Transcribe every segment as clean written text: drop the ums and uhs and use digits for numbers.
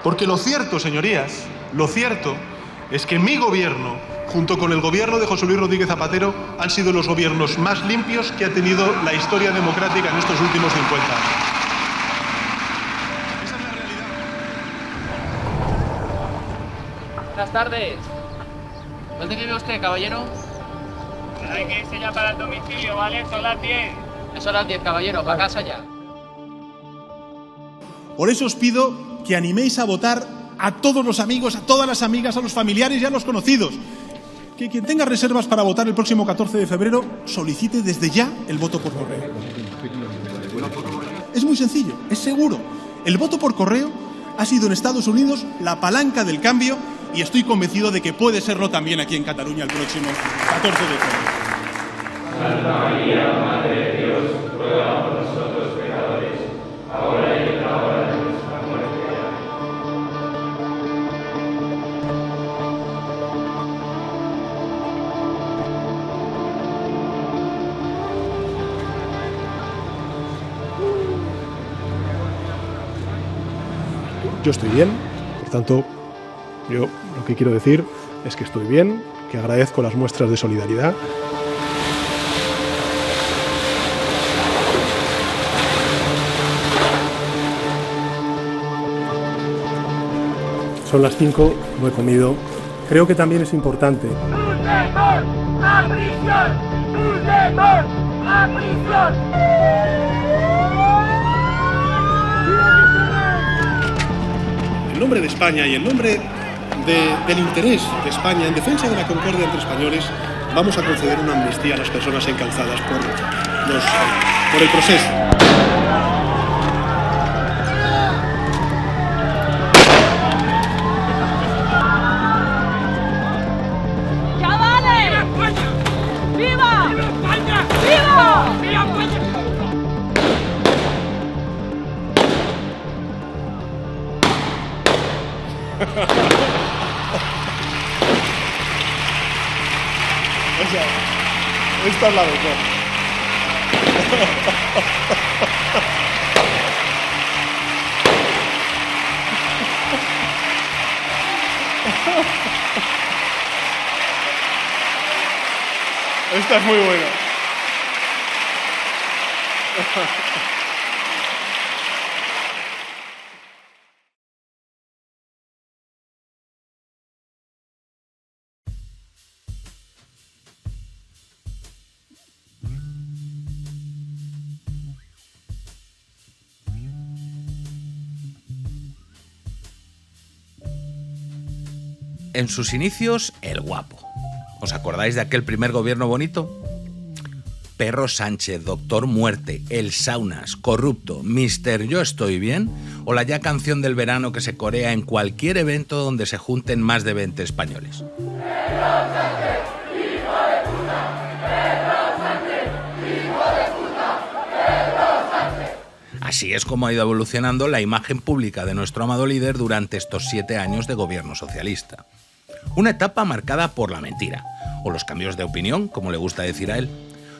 Porque lo cierto, señorías, lo cierto es que mi gobierno, junto con el gobierno de José Luis Rodríguez Zapatero, han sido los gobiernos más limpios que ha tenido la historia democrática en estos últimos 50 años. Esa es la realidad. Buenas tardes. ¿Dónde vive usted, caballero? Hay que irse ya para el domicilio, ¿vale? Son las 10. Son las 10, caballero. Para casa ya. Por eso os pido que animéis a votar a todos los amigos, a todas las amigas, a los familiares y a los conocidos. Que quien tenga reservas para votar el próximo 14 de febrero solicite desde ya el voto por correo. Es muy sencillo, es seguro. El voto por correo ha sido en Estados Unidos la palanca del cambio y estoy convencido de que puede serlo también aquí en Cataluña el próximo 14 de febrero. Santa María, Madre de Dios, ruega por nosotros pecadores, ahora y en la hora de nuestra muerte. Yo estoy bien, por tanto, yo lo que quiero decir es que estoy bien, que agradezco las muestras de solidaridad. Son las 5, no he comido. Creo que también es importante. ¡Puigdemont a prisión! ¡Puigdemont a prisión! En nombre de España y en nombre del interés de España en defensa de la concordia entre españoles, vamos a conceder una amnistía a las personas encauzadas por el proceso. ¡Chavales! ¡Viva! ¡Viva España! ¡Viva! ¡Viva España! Esta es la mejor. Esta es muy buena. En sus inicios, el guapo. ¿Os acordáis de aquel primer gobierno bonito? Perro Sánchez, Doctor Muerte, El Saunas, Corrupto, Mister Yo Estoy Bien o la ya canción del verano que se corea en cualquier evento donde se junten más de 20 españoles. Así es como ha ido evolucionando la imagen pública de nuestro amado líder durante estos 7 años de gobierno socialista. Una etapa marcada por la mentira, o los cambios de opinión, como le gusta decir a él,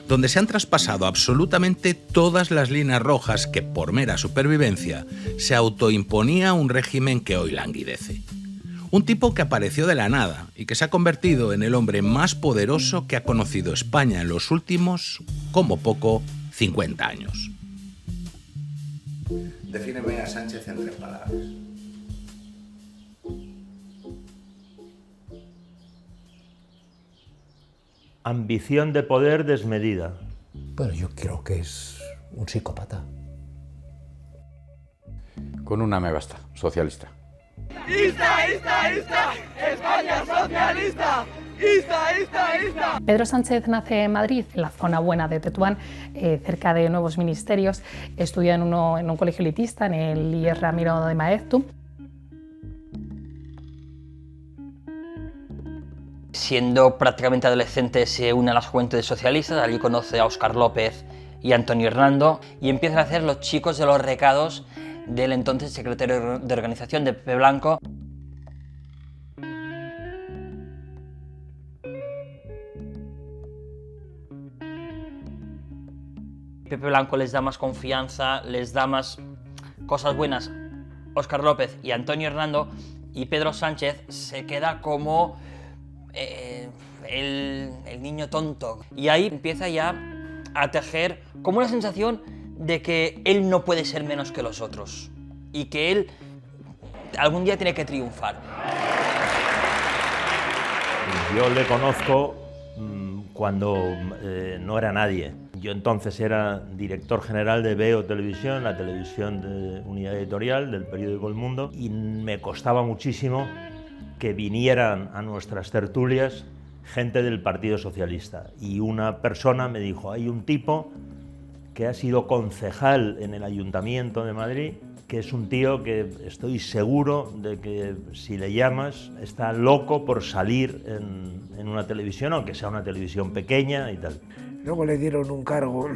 donde se han traspasado absolutamente todas las líneas rojas que, por mera supervivencia, se autoimponía un régimen que hoy languidece. Un tipo que apareció de la nada y que se ha convertido en el hombre más poderoso que ha conocido España en los últimos, como poco, 50 años. Defíneme a Sánchez en 3 palabras. Ambición de poder desmedida. Bueno, yo creo que es un psicópata. Con una me basta, socialista. ¡Ista! ¡España socialista! ¡Ista! Pedro Sánchez nace en Madrid, en la zona buena de Tetuán, cerca de nuevos ministerios. Estudia en un colegio elitista, en el IES Ramiro de Maeztu. Siendo prácticamente adolescente se une a las Juventudes Socialistas, allí conoce a Óscar López y a Antonio Hernando y empiezan a hacer los chicos de los recados del entonces secretario de organización de Pepe Blanco. Pepe Blanco les da más confianza, les da más cosas buenas Óscar López y Antonio Hernando, y Pedro Sánchez se queda como el niño tonto. Y ahí empieza ya a tejer como una sensación de que él no puede ser menos que los otros y que él algún día tiene que triunfar. Yo le conozco cuando no era nadie. Yo entonces era director general de Veo Televisión, la televisión de unidad editorial del periódico El Mundo, y me costaba muchísimo que vinieran a nuestras tertulias gente del Partido Socialista. Y una persona me dijo, hay un tipo que ha sido concejal en el Ayuntamiento de Madrid, que es un tío que estoy seguro de que si le llamas está loco por salir en una televisión, aunque sea una televisión pequeña y tal. Luego le dieron un cargo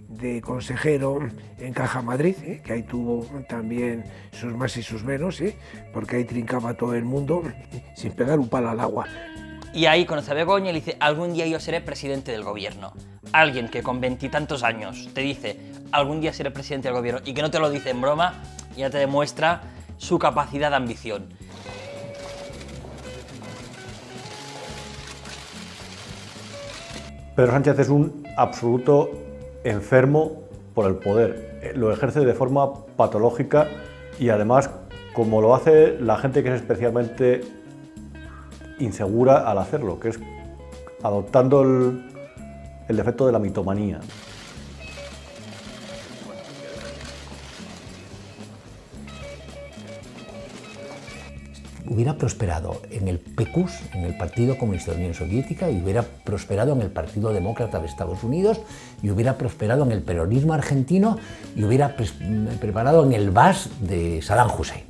de consejero en Caja Madrid, que ahí tuvo también sus más y sus menos, porque ahí trincaba todo el mundo sin pegar un palo al agua. Y ahí conoce a Begoña y le dice, algún día yo seré presidente del gobierno. Alguien que con 20 y tantos años te dice, algún día seré presidente del gobierno, y que no te lo dice en broma, ya te demuestra su capacidad de ambición. Pedro Sánchez es un absoluto enfermo por el poder. Lo ejerce de forma patológica y además, como lo hace la gente que es especialmente insegura al hacerlo, que es adoptando el defecto de la mitomanía. Hubiera prosperado en el PQS, en el Partido Comunista de la Unión Soviética, y hubiera prosperado en el Partido Demócrata de Estados Unidos, y hubiera prosperado en el peronismo argentino, y hubiera preparado en el BAS de Saddam Hussein.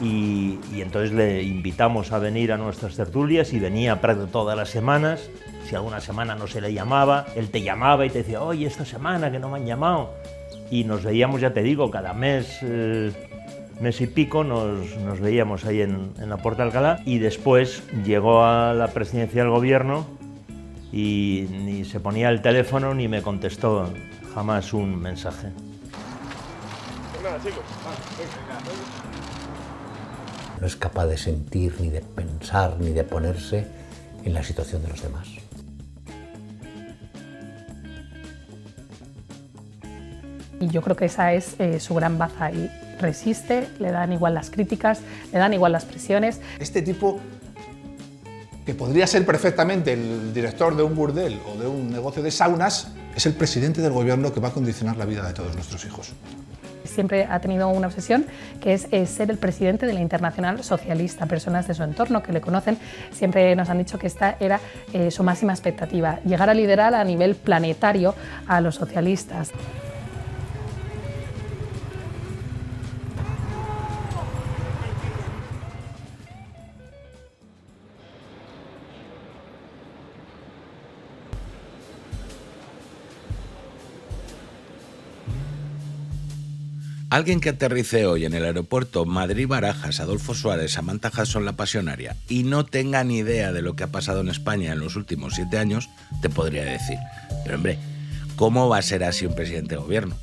Y entonces le invitamos a venir a nuestras tertulias y venía todas las semanas. Si alguna semana no se le llamaba, él te llamaba y te decía, oye, esta semana que no me han llamado. Y nos veíamos, ya te digo, cada mes y pico nos veíamos ahí en la Puerta de Alcalá, y después llegó a la presidencia del gobierno y ni se ponía el teléfono ni me contestó jamás un mensaje. Pues nada, chicos. No es capaz de sentir, ni de pensar, ni de ponerse en la situación de los demás. Y yo creo que esa es su gran baza, y resiste, le dan igual las críticas, le dan igual las presiones. Este tipo, que podría ser perfectamente el director de un burdel o de un negocio de saunas, es el presidente del gobierno que va a condicionar la vida de todos nuestros hijos. Siempre ha tenido una obsesión, que es ser el presidente de la Internacional Socialista. Personas de su entorno que le conocen siempre nos han dicho que esta era su máxima expectativa, llegar a liderar a nivel planetario a los socialistas. Alguien que aterrice hoy en el aeropuerto Madrid-Barajas, Adolfo Suárez, Samantha Hudson, La Pasionaria, y no tenga ni idea de lo que ha pasado en España en los últimos 7 años, te podría decir, pero hombre, ¿cómo va a ser así un presidente de gobierno?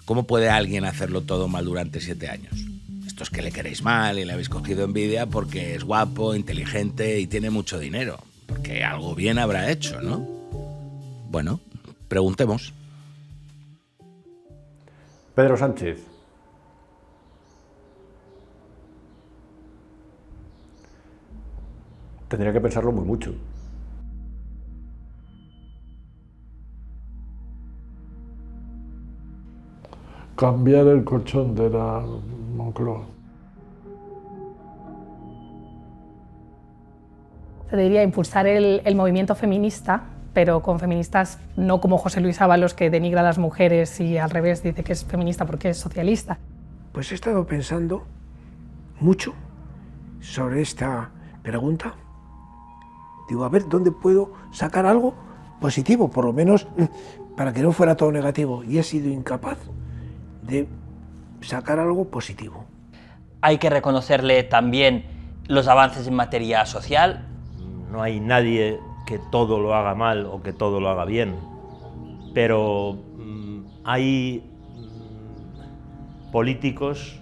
¿Cómo puede alguien hacerlo todo mal durante 7 años? Esto es que le queréis mal y le habéis cogido envidia porque es guapo, inteligente y tiene mucho dinero. Porque algo bien habrá hecho, ¿no? Bueno, preguntemos. Pedro Sánchez. Tendría que pensarlo muy mucho. Cambiar el colchón de la Moncloa. Se diría impulsar el movimiento feminista, pero con feministas no como José Luis Ábalos, que denigra a las mujeres y al revés dice que es feminista porque es socialista. Pues he estado pensando mucho sobre esta pregunta. Digo, a ver, ¿dónde puedo sacar algo positivo? Por lo menos para que no fuera todo negativo. Y he sido incapaz de sacar algo positivo. Hay que reconocerle también los avances en materia social. No hay nadie que todo lo haga mal o que todo lo haga bien, pero hay políticos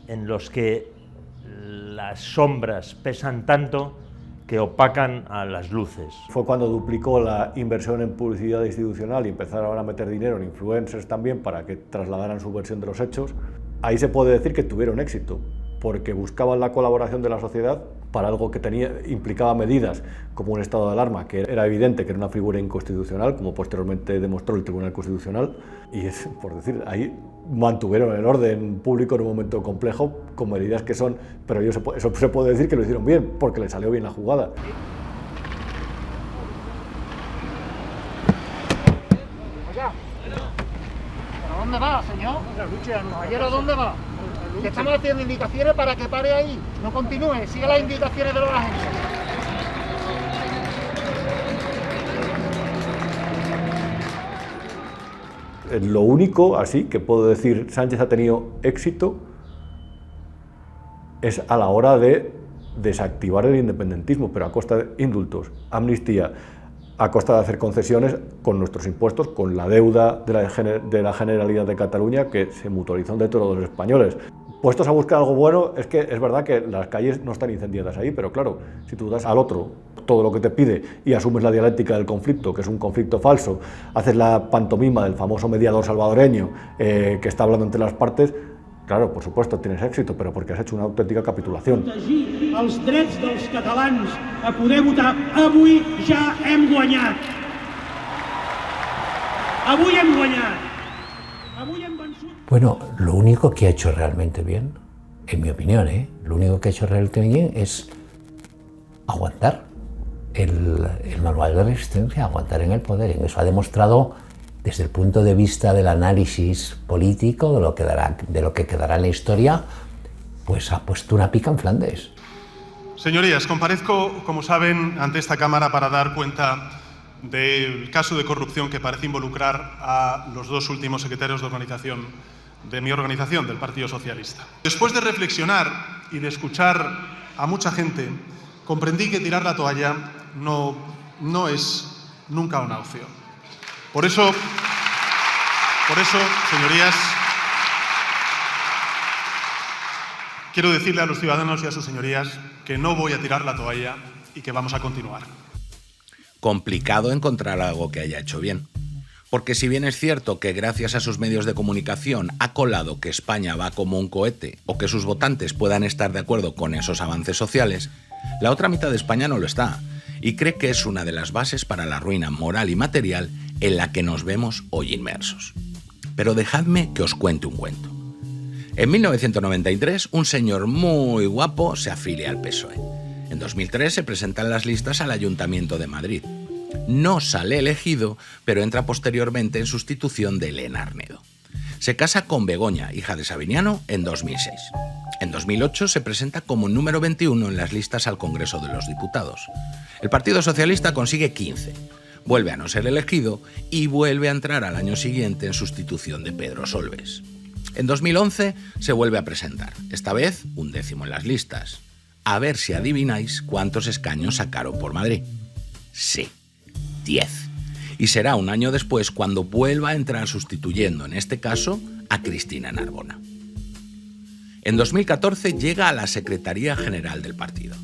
en los que las sombras pesan tanto que opacan a las luces. Fue cuando duplicó la inversión en publicidad institucional y empezaron a meter dinero en influencers también para que trasladaran su versión de los hechos. Ahí se puede decir que tuvieron éxito, porque buscaban la colaboración de la sociedad para algo que implicaba medidas como un estado de alarma, que era evidente que era una figura inconstitucional, como posteriormente demostró el Tribunal Constitucional, y es, por decir, ahí mantuvieron el orden público en un momento complejo con medidas que son, pero eso se puede decir que lo hicieron bien, porque les salió bien la jugada. ¿A dónde va, señor? Caballero, ¿dónde va? Le estamos haciendo indicaciones para que pare ahí, no continúe, siga las indicaciones de los agentes. Lo único, así, que puedo decir Sánchez ha tenido éxito es a la hora de desactivar el independentismo, pero a costa de indultos, amnistía, a costa de hacer concesiones con nuestros impuestos, con la deuda de la Generalidad de Cataluña que se mutualizó entre todos los españoles. Puestos a buscar algo bueno, es que es verdad que las calles no están incendiadas ahí, pero claro, si tú das al otro todo lo que te pide y asumes la dialéctica del conflicto, que es un conflicto falso, haces la pantomima del famoso mediador salvadoreño que está hablando entre las partes, claro, por supuesto tienes éxito, pero porque has hecho una auténtica capitulación. Protegir els drets dels catalans a poder votar. Avui ja hem guanyat. Avui hem guanyat. Avui hem vençut. Bueno, lo único que ha hecho realmente bien, en mi opinión, lo único que ha hecho realmente bien es aguantar el manual de resistencia, aguantar en el poder. Y eso ha demostrado, desde el punto de vista del análisis político, de lo que quedará en la historia, pues ha puesto una pica en Flandes. Señorías, comparezco, como saben, ante esta Cámara para dar cuenta del caso de corrupción que parece involucrar a los dos últimos secretarios de organización de mi organización, del Partido Socialista. Después de reflexionar y de escuchar a mucha gente, comprendí que tirar la toalla no es nunca una opción. Por eso, señorías, quiero decirle a los ciudadanos y a sus señorías que no voy a tirar la toalla y que vamos a continuar. Complicado encontrar algo que haya hecho bien. Porque si bien es cierto que gracias a sus medios de comunicación ha colado que España va como un cohete o que sus votantes puedan estar de acuerdo con esos avances sociales, la otra mitad de España no lo está y cree que es una de las bases para la ruina moral y material en la que nos vemos hoy inmersos. Pero dejadme que os cuente un cuento. En 1993, un señor muy guapo se afilia al PSOE. En 2003 se presenta en las listas al Ayuntamiento de Madrid. No sale elegido, pero entra posteriormente en sustitución de Elena Arnedo. Se casa con Begoña, hija de Sabiniano, en 2006. En 2008 se presenta como número 21 en las listas al Congreso de los Diputados. El Partido Socialista consigue 15, vuelve a no ser elegido y vuelve a entrar al año siguiente en sustitución de Pedro Solbes. En 2011 se vuelve a presentar, esta vez un 10º en las listas. A ver si adivináis cuántos escaños sacaron por Madrid. Sí, 10. Y será un año después cuando vuelva a entrar sustituyendo, en este caso, a Cristina Narbona. En 2014 llega a la Secretaría General del partido.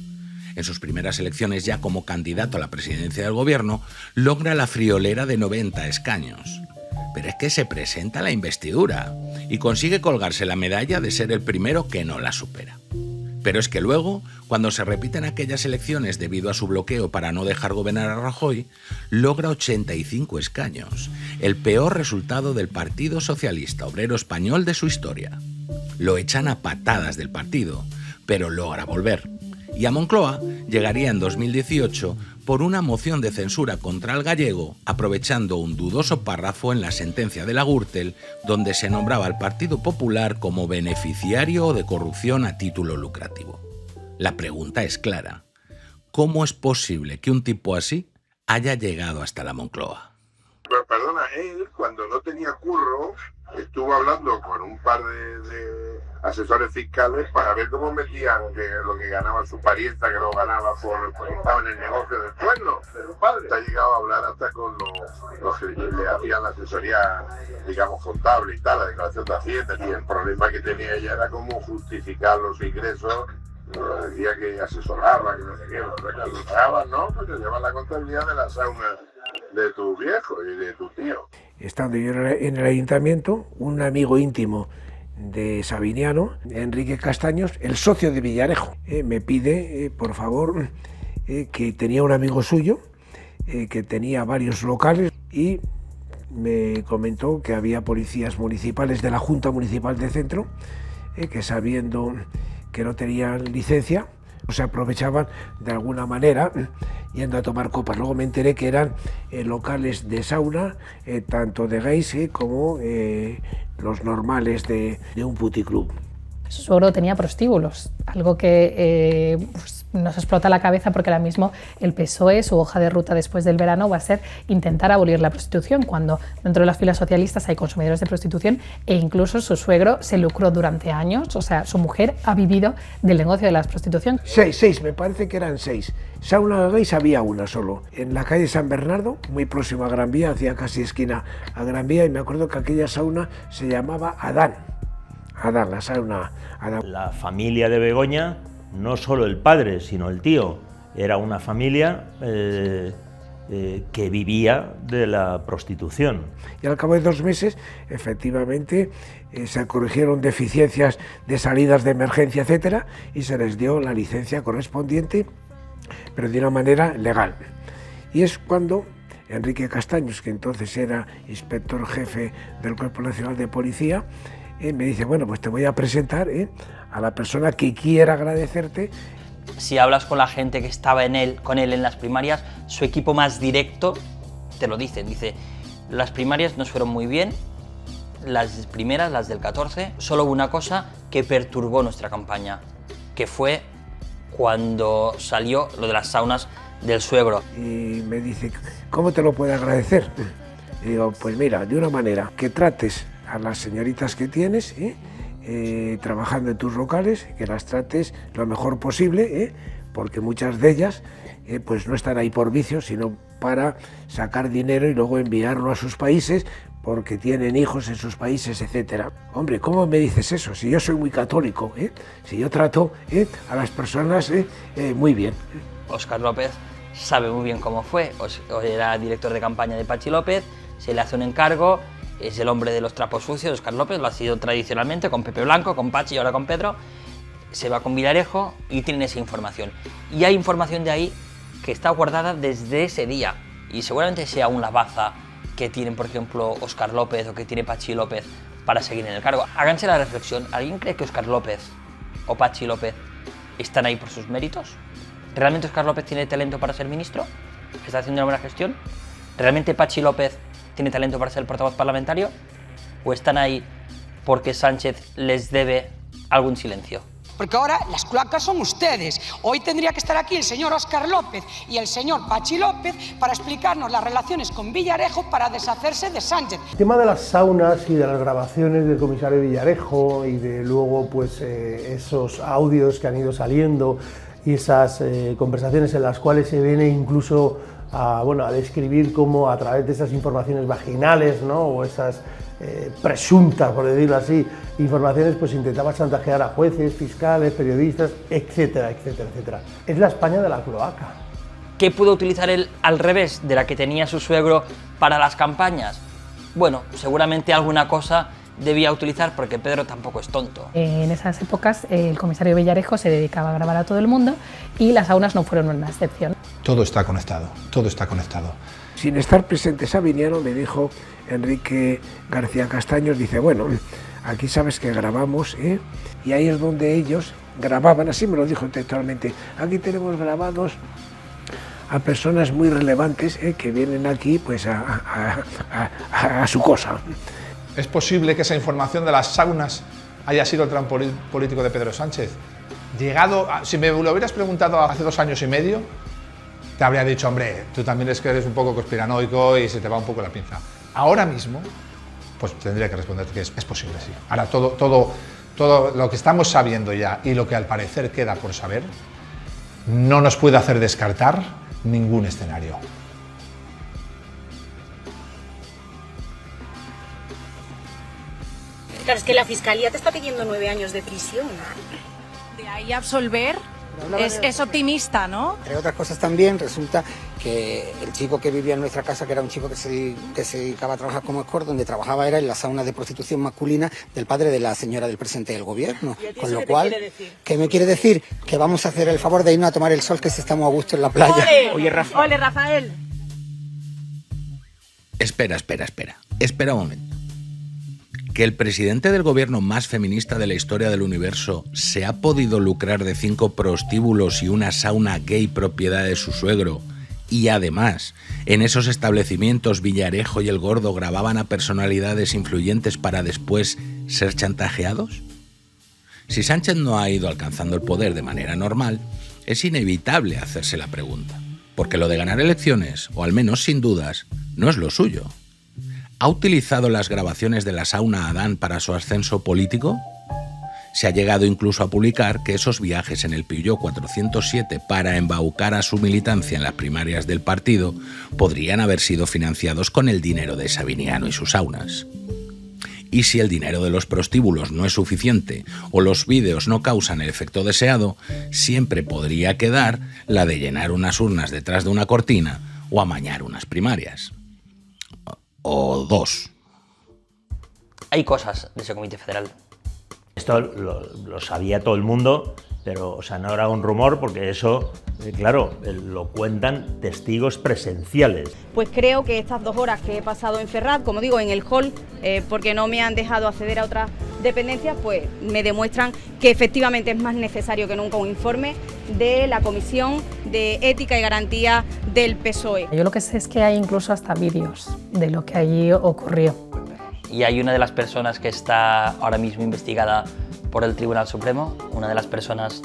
En sus primeras elecciones ya como candidato a la presidencia del gobierno, logra la friolera de 90 escaños. Pero es que se presenta a la investidura y consigue colgarse la medalla de ser el primero que no la supera. Pero es que luego, cuando se repiten aquellas elecciones debido a su bloqueo para no dejar gobernar a Rajoy, logra 85 escaños, el peor resultado del Partido Socialista Obrero Español de su historia. Lo echan a patadas del partido, pero logra volver. Y a Moncloa llegaría en 2018 por una moción de censura contra el gallego, aprovechando un dudoso párrafo en la sentencia de la Gürtel, donde se nombraba al Partido Popular como beneficiario de corrupción a título lucrativo. La pregunta es clara: ¿cómo es posible que un tipo así haya llegado hasta la Moncloa? Perdona, él cuando no tenía curro estuvo hablando con un par de asesores fiscales para ver cómo metían lo que ganaba su parienta, que lo ganaba porque estaba en el negocio del sueldo de su padre. Ha llegado a hablar hasta con los que le hacían la asesoría, digamos, contable y tal, la declaración de Hacienda, y el problema que tenía ella era cómo justificar los ingresos. Decía que asesoraba, que no sé qué, lo pagaban, ¿no? Porque llevan la contabilidad de la sauna de tu viejo y de tu tío. Estando yo en el ayuntamiento, un amigo íntimo de Sabiniano, Enrique Castaños, el socio de Villarejo, me pide, por favor, que tenía un amigo suyo, que tenía varios locales, y me comentó que había policías municipales de la Junta Municipal de Centro, que sabiendo que no tenían licencia, se aprovechaban de alguna manera yendo a tomar copas. Luego me enteré que eran locales de sauna, tanto de gays como los normales de un puticlub. Su suegro tenía prostíbulos, algo que pues nos explota la cabeza porque ahora mismo el PSOE, su hoja de ruta después del verano va a ser intentar abolir la prostitución, cuando dentro de las filas socialistas hay consumidores de prostitución e incluso su suegro se lucró durante años, o sea, su mujer ha vivido del negocio de la prostitución. Seis, me parece que eran 6. Sauna de gays había una solo, en la calle San Bernardo, muy próximo a Gran Vía, hacía casi esquina a Gran Vía, y me acuerdo que aquella sauna se llamaba Adán, la sauna Adán. La familia de Begoña, no solo el padre, sino el tío, era una familia que vivía de la prostitución. Y al cabo de 2 meses, efectivamente, se corrigieron deficiencias de salidas de emergencia, etcétera, y se les dio la licencia correspondiente, pero de una manera legal. Y es cuando Enrique Castaños, que entonces era inspector jefe del Cuerpo Nacional de Policía, me dice, bueno, pues te voy a presentar a la persona que quiera agradecerte. Si hablas con la gente que estaba con él en las primarias, su equipo más directo te lo dice. Dice, las primarias nos fueron muy bien, las primeras, las del 14, solo hubo una cosa que perturbó nuestra campaña, que fue cuando salió lo de las saunas del suegro. Y me dice, ¿cómo te lo puedo agradecer? Y digo, pues mira, de una manera, que trates a las señoritas que tienes, trabajando en tus locales, que las trates lo mejor posible, porque muchas de ellas pues no están ahí por vicio, sino para sacar dinero y luego enviarlo a sus países, porque tienen hijos en sus países, etcétera. Hombre, ¿cómo me dices eso? Si yo soy muy católico, si yo trato a las personas muy bien. Óscar López sabe muy bien cómo fue, era director de campaña de Patxi López, se le hace un encargo, es el hombre de los trapos sucios, Óscar López, lo ha sido tradicionalmente con Pepe Blanco, con Patxi y ahora con Pedro, se va con Villarejo y tienen esa información. Y hay información de ahí que está guardada desde ese día, y seguramente sea aún la baza que tienen, por ejemplo, Óscar López o que tiene Patxi López para seguir en el cargo. Háganse la reflexión, ¿alguien cree que Óscar López o Patxi López están ahí por sus méritos? ¿Realmente Óscar López tiene talento para ser ministro? ¿Está haciendo una buena gestión? ¿Realmente Patxi López tiene talento para ser portavoz parlamentario? ¿O están ahí porque Sánchez les debe algún silencio? Porque ahora las cloacas son ustedes. Hoy tendría que estar aquí el señor Óscar López y el señor Patxi López para explicarnos las relaciones con Villarejo para deshacerse de Sánchez. El tema de las saunas y de las grabaciones del comisario Villarejo y de luego pues esos audios que han ido saliendo y esas conversaciones en las cuales se viene incluso a describir cómo a través de esas informaciones vaginales, ¿no? O esas presuntas, por decirlo así, informaciones, pues intentaba chantajear a jueces, fiscales, periodistas, etcétera, etcétera, etcétera. Es la España de la cloaca. ¿Qué pudo utilizar él al revés de la que tenía su suegro para las campañas? Bueno, seguramente alguna cosa debía utilizar porque Pedro tampoco es tonto. En esas épocas el comisario Villarejo se dedicaba a grabar a todo el mundo y las saunas no fueron una excepción. Todo está conectado, todo está conectado. Sin estar presente Sabiniano, me dijo Enrique García Castaños, dice, bueno, aquí sabes que grabamos, y ahí es donde ellos grababan, así me lo dijo textualmente, aquí tenemos grabados a personas muy relevantes que vienen aquí pues a su cosa. ¿Es posible que esa información de las saunas haya sido el trampolín político de Pedro Sánchez? Si me lo hubieras preguntado hace 2 años y medio, te habría dicho, hombre, tú también es que eres un poco conspiranoico y se te va un poco la pinza. Ahora mismo, pues tendría que responder que es posible, sí. Ahora, todo lo que estamos sabiendo ya y lo que al parecer queda por saber, no nos puede hacer descartar ningún escenario. Claro, es que la Fiscalía te está pidiendo 9 años de prisión. De ahí a absolver es optimista, ¿no? Entre otras cosas también resulta que el chico que vivía en nuestra casa, que era un chico que se dedicaba a trabajar como escort, donde trabajaba era en la sauna de prostitución masculina del padre de la señora del presidente del gobierno. Con lo cual, ¿qué me quiere decir? Que vamos a hacer el favor de irnos a tomar el sol, que si estamos a gusto en la playa. Oye, Rafael. Espera un momento. ¿Que el presidente del gobierno más feminista de la historia del universo se ha podido lucrar de 5 prostíbulos y una sauna gay propiedad de su suegro, y además en esos establecimientos Villarejo y El Gordo grababan a personalidades influyentes para después ser chantajeados? Si Sánchez no ha ido alcanzando el poder de manera normal, es inevitable hacerse la pregunta, porque lo de ganar elecciones, o al menos sin dudas, no es lo suyo. ¿Ha utilizado las grabaciones de la sauna Adán para su ascenso político? Se ha llegado incluso a publicar que esos viajes en el Peugeot 407 para embaucar a su militancia en las primarias del partido podrían haber sido financiados con el dinero de Sabiniano y sus saunas. Y si el dinero de los prostíbulos no es suficiente o los vídeos no causan el efecto deseado, siempre podría quedar la de llenar unas urnas detrás de una cortina o amañar unas primarias. O 2. Hay cosas de ese comité federal. Esto lo sabía todo el mundo, pero o sea, no era un rumor porque eso, claro, lo cuentan testigos presenciales. Pues creo que estas 2 horas que he pasado en Ferraz, como digo, en el hall, porque no me han dejado acceder a otras dependencias, pues me demuestran que efectivamente es más necesario que nunca un informe de la Comisión de Ética y Garantía del PSOE. Yo lo que sé es que hay incluso hasta vídeos de lo que allí ocurrió. Y hay una de las personas que está ahora mismo investigada por el Tribunal Supremo, una de las personas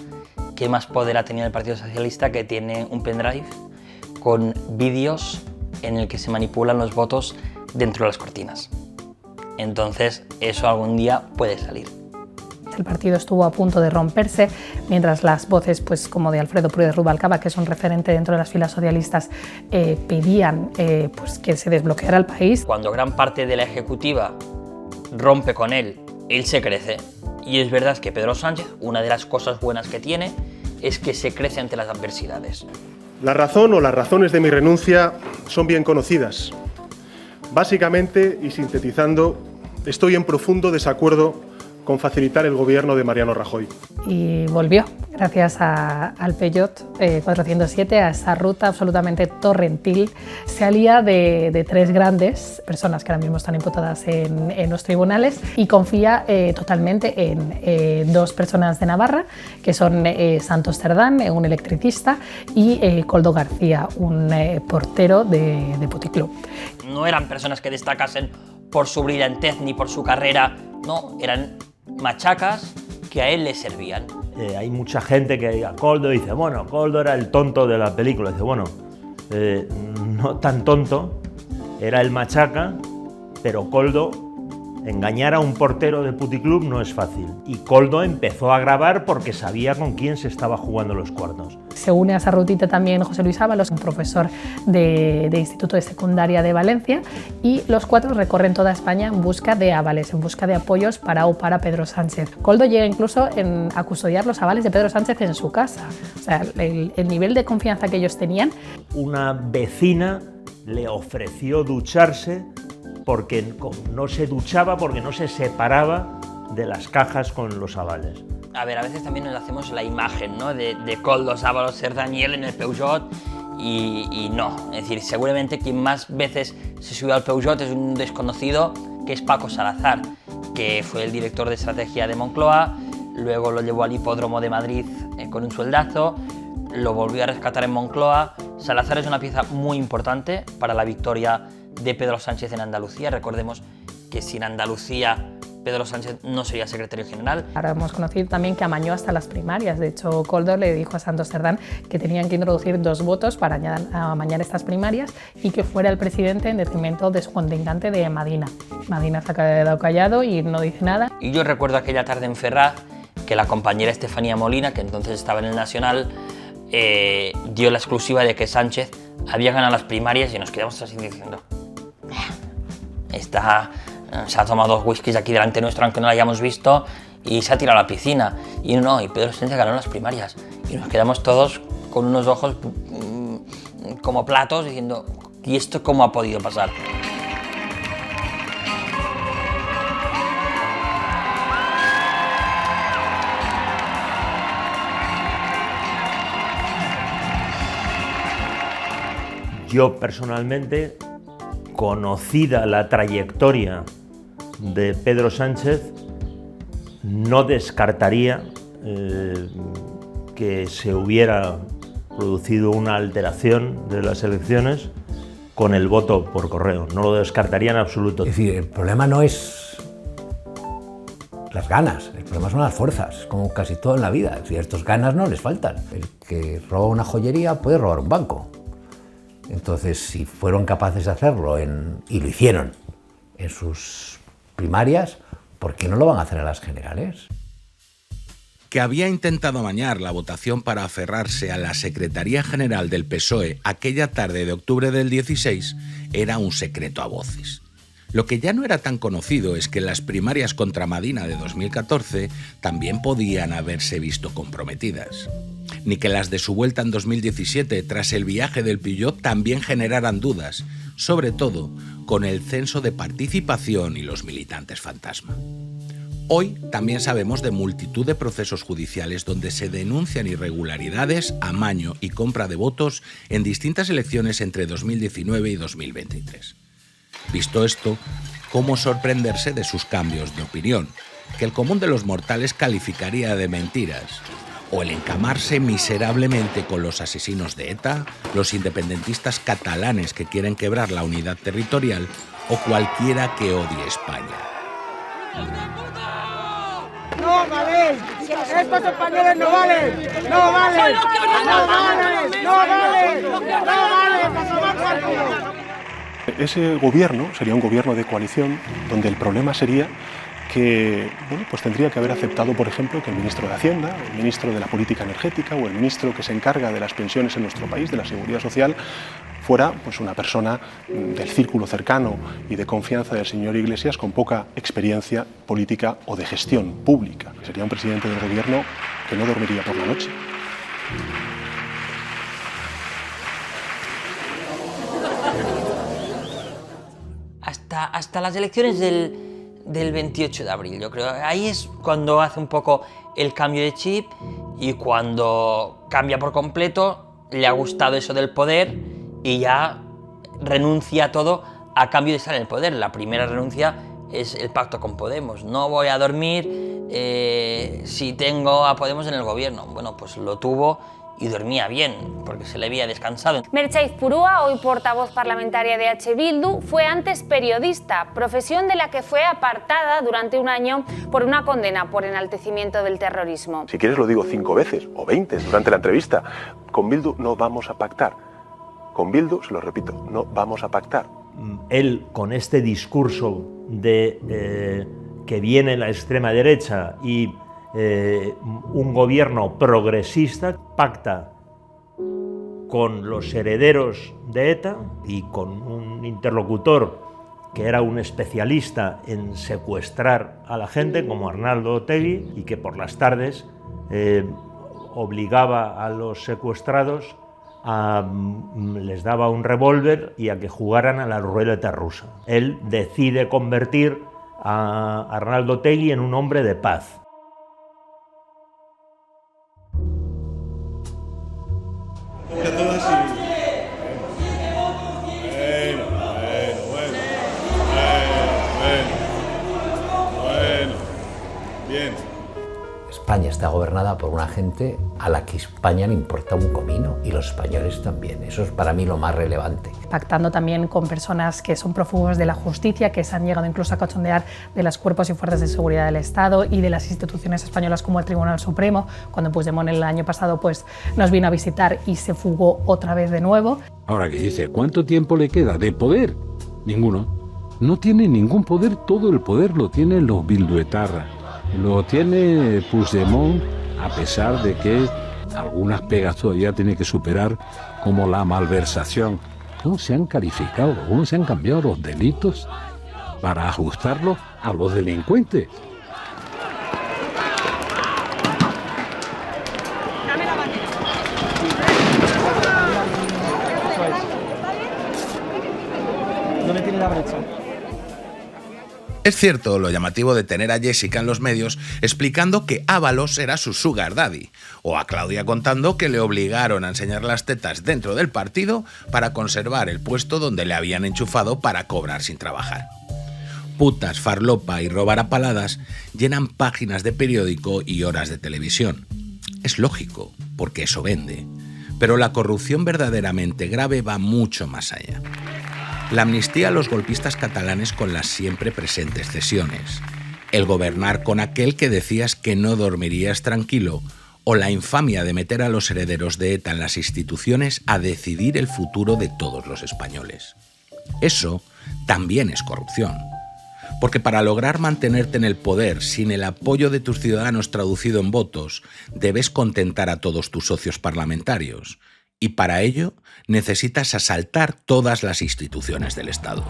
que más poder ha tenido el Partido Socialista, que tiene un pendrive con vídeos en el que se manipulan los votos dentro de las cortinas. Entonces, eso algún día puede salir. El partido estuvo a punto de romperse, mientras las voces, pues, como de Alfredo Pérez Rubalcaba, que es un referente dentro de las filas socialistas, pedían pues, que se desbloqueara el país. Cuando gran parte de la ejecutiva rompe con él se crece. Y es verdad que Pedro Sánchez, una de las cosas buenas que tiene, es que se crece ante las adversidades. La razón o las razones de mi renuncia son bien conocidas. Básicamente, y sintetizando, estoy en profundo desacuerdo con facilitar el gobierno de Mariano Rajoy. Y volvió, gracias al Peugeot 407, a esa ruta absolutamente torrentil. Se alía de 3 grandes personas que ahora mismo están imputadas en los tribunales y confía totalmente en 2 personas de Navarra, que son Santos Cerdán, un electricista, y Koldo García, un portero de Puticlub. No eran personas que destacasen por su brillantez ni por su carrera, no, eran machacas que a él le servían. Hay mucha gente que a Koldo dice, bueno, Koldo era el tonto de la película. Dice, bueno, no tan tonto, era el machaca, pero Koldo, engañar a un portero de Puticlub no es fácil. Y Koldo empezó a grabar porque sabía con quién se estaba jugando los cuartos. Se une a esa rutita también José Luis Ábalos, un profesor de Instituto de Secundaria de Valencia, y los 4 recorren toda España en busca de avales, en busca de apoyos para Pedro Sánchez. Koldo llega incluso a custodiar los avales de Pedro Sánchez en su casa. O sea, el nivel de confianza que ellos tenían. Una vecina le ofreció ducharse porque no se duchaba, porque no se separaba de las cajas con los avales. A ver, a veces también nos hacemos la imagen, ¿no?, de Koldo, Ábalos, Cerdaniel en el Peugeot y no. Es decir, seguramente quien más veces se subió al Peugeot es un desconocido, que es Paco Salazar, que fue el director de estrategia de Moncloa, luego lo llevó al hipódromo de Madrid con un sueldazo, lo volvió a rescatar en Moncloa. Salazar es una pieza muy importante para la victoria de Pedro Sánchez en Andalucía. Recordemos que si en Andalucía Pedro Sánchez no sería secretario general. Ahora hemos conocido también que amañó hasta las primarias. De hecho, Koldo le dijo a Santos Cerdán que tenían que introducir 2 votos para amañar estas primarias y que fuera el presidente en detrimento de su contrincante de Madina. Madina se ha quedado callado y no dice nada. Y yo recuerdo aquella tarde en Ferraz que la compañera Estefanía Molina, que entonces estaba en el Nacional, dio la exclusiva de que Sánchez había ganado las primarias y nos quedamos así diciendo se ha tomado 2 whiskies aquí delante nuestro aunque no la hayamos visto y se ha tirado a la piscina. Y no, y Pedro Sánchez ganó las primarias y nos quedamos todos con unos ojos como platos diciendo ¿y esto cómo ha podido pasar? Yo personalmente, conocida la trayectoria de Pedro Sánchez, no descartaría que se hubiera producido una alteración de las elecciones con el voto por correo. No lo descartaría en absoluto. Es decir, el problema no es las ganas, el problema son las fuerzas, como casi todo en la vida. Es decir, estos ganas no les faltan. El que roba una joyería puede robar un banco. Entonces, si fueron capaces de hacerlo, y lo hicieron en sus primarias, ¿por qué no lo van a hacer en las generales? Que había intentado amañar la votación para aferrarse a la Secretaría General del PSOE aquella tarde de octubre del 16 era un secreto a voces. Lo que ya no era tan conocido es que las primarias contra Madina de 2014 también podían haberse visto comprometidas. Ni que las de su vuelta en 2017, tras el viaje del Pillot, también generaran dudas, sobre todo con el censo de participación y los militantes fantasma. Hoy también sabemos de multitud de procesos judiciales donde se denuncian irregularidades, amaño y compra de votos en distintas elecciones entre 2019 y 2023. Visto esto, ¿cómo sorprenderse de sus cambios de opinión, que el común de los mortales calificaría de mentiras? O el encamarse miserablemente con los asesinos de ETA, los independentistas catalanes que quieren quebrar la unidad territorial o cualquiera que odie España. ¡No valen! ¡Estos españoles no valen! ¡No valen! ¡No valen! ¡No valen! ¡No valen! Ese gobierno sería un gobierno de coalición donde el problema sería que pues tendría que haber aceptado, por ejemplo, que el ministro de Hacienda, el ministro de la Política Energética o el ministro que se encarga de las pensiones en nuestro país, de la Seguridad Social, fuera pues una persona del círculo cercano y de confianza del señor Iglesias con poca experiencia política o de gestión pública. Sería un presidente del gobierno que no dormiría por la noche. Hasta las elecciones del 28 de abril, yo creo. Ahí es cuando hace un poco el cambio de chip y cuando cambia por completo, le ha gustado eso del poder y ya renuncia a todo a cambio de estar en el poder. La primera renuncia es el pacto con Podemos. No voy a dormir si tengo a Podemos en el gobierno. Bueno, pues lo tuvo y dormía bien, porque se le había descansado. Merche Izpurúa, hoy portavoz parlamentaria de H. Bildu, fue antes periodista, profesión de la que fue apartada durante un año por una condena por enaltecimiento del terrorismo. Si quieres lo digo 5 veces o 20 durante la entrevista. Con Bildu no vamos a pactar. Con Bildu, se lo repito, no vamos a pactar. Él, con este discurso de que viene la extrema derecha y un gobierno progresista, pacta con los herederos de ETA y con un interlocutor que era un especialista en secuestrar a la gente, como Arnaldo Otegi, y que por las tardes obligaba a los secuestrados les daba un revólver y a que jugaran a la ruleta rusa. Él decide convertir a Arnaldo Otegi en un hombre de paz. España está gobernada por una gente a la que España le importa un comino y los españoles también. Eso es para mí lo más relevante. Pactando también con personas que son prófugos de la justicia, que se han llegado incluso a cachondear de los cuerpos y fuerzas de seguridad del Estado y de las instituciones españolas como el Tribunal Supremo, cuando Puigdemont el año pasado pues, nos vino a visitar y se fugó otra vez de nuevo. Ahora que dice, ¿cuánto tiempo le queda de poder? Ninguno. No tiene ningún poder, todo el poder lo tienen los bilduetarras. Lo tiene Puigdemont, a pesar de que algunas pegas todavía tiene que superar, como la malversación. ¿Cómo se han calificado? ¿Cómo se han cambiado los delitos para ajustarlos a los delincuentes? ¿Dónde tiene la brecha? Es cierto lo llamativo de tener a Jessica en los medios explicando que Ábalos era su sugar daddy, o a Claudia contando que le obligaron a enseñar las tetas dentro del partido para conservar el puesto donde le habían enchufado para cobrar sin trabajar. Putas, farlopa y robar a paladas llenan páginas de periódico y horas de televisión. Es lógico, porque eso vende. Pero la corrupción verdaderamente grave va mucho más allá. La amnistía a los golpistas catalanes con las siempre presentes cesiones, el gobernar con aquel que decías que no dormirías tranquilo, o la infamia de meter a los herederos de ETA en las instituciones a decidir el futuro de todos los españoles. Eso también es corrupción, porque para lograr mantenerte en el poder sin el apoyo de tus ciudadanos traducido en votos, debes contentar a todos tus socios parlamentarios. Y para ello necesitas asaltar todas las instituciones del Estado.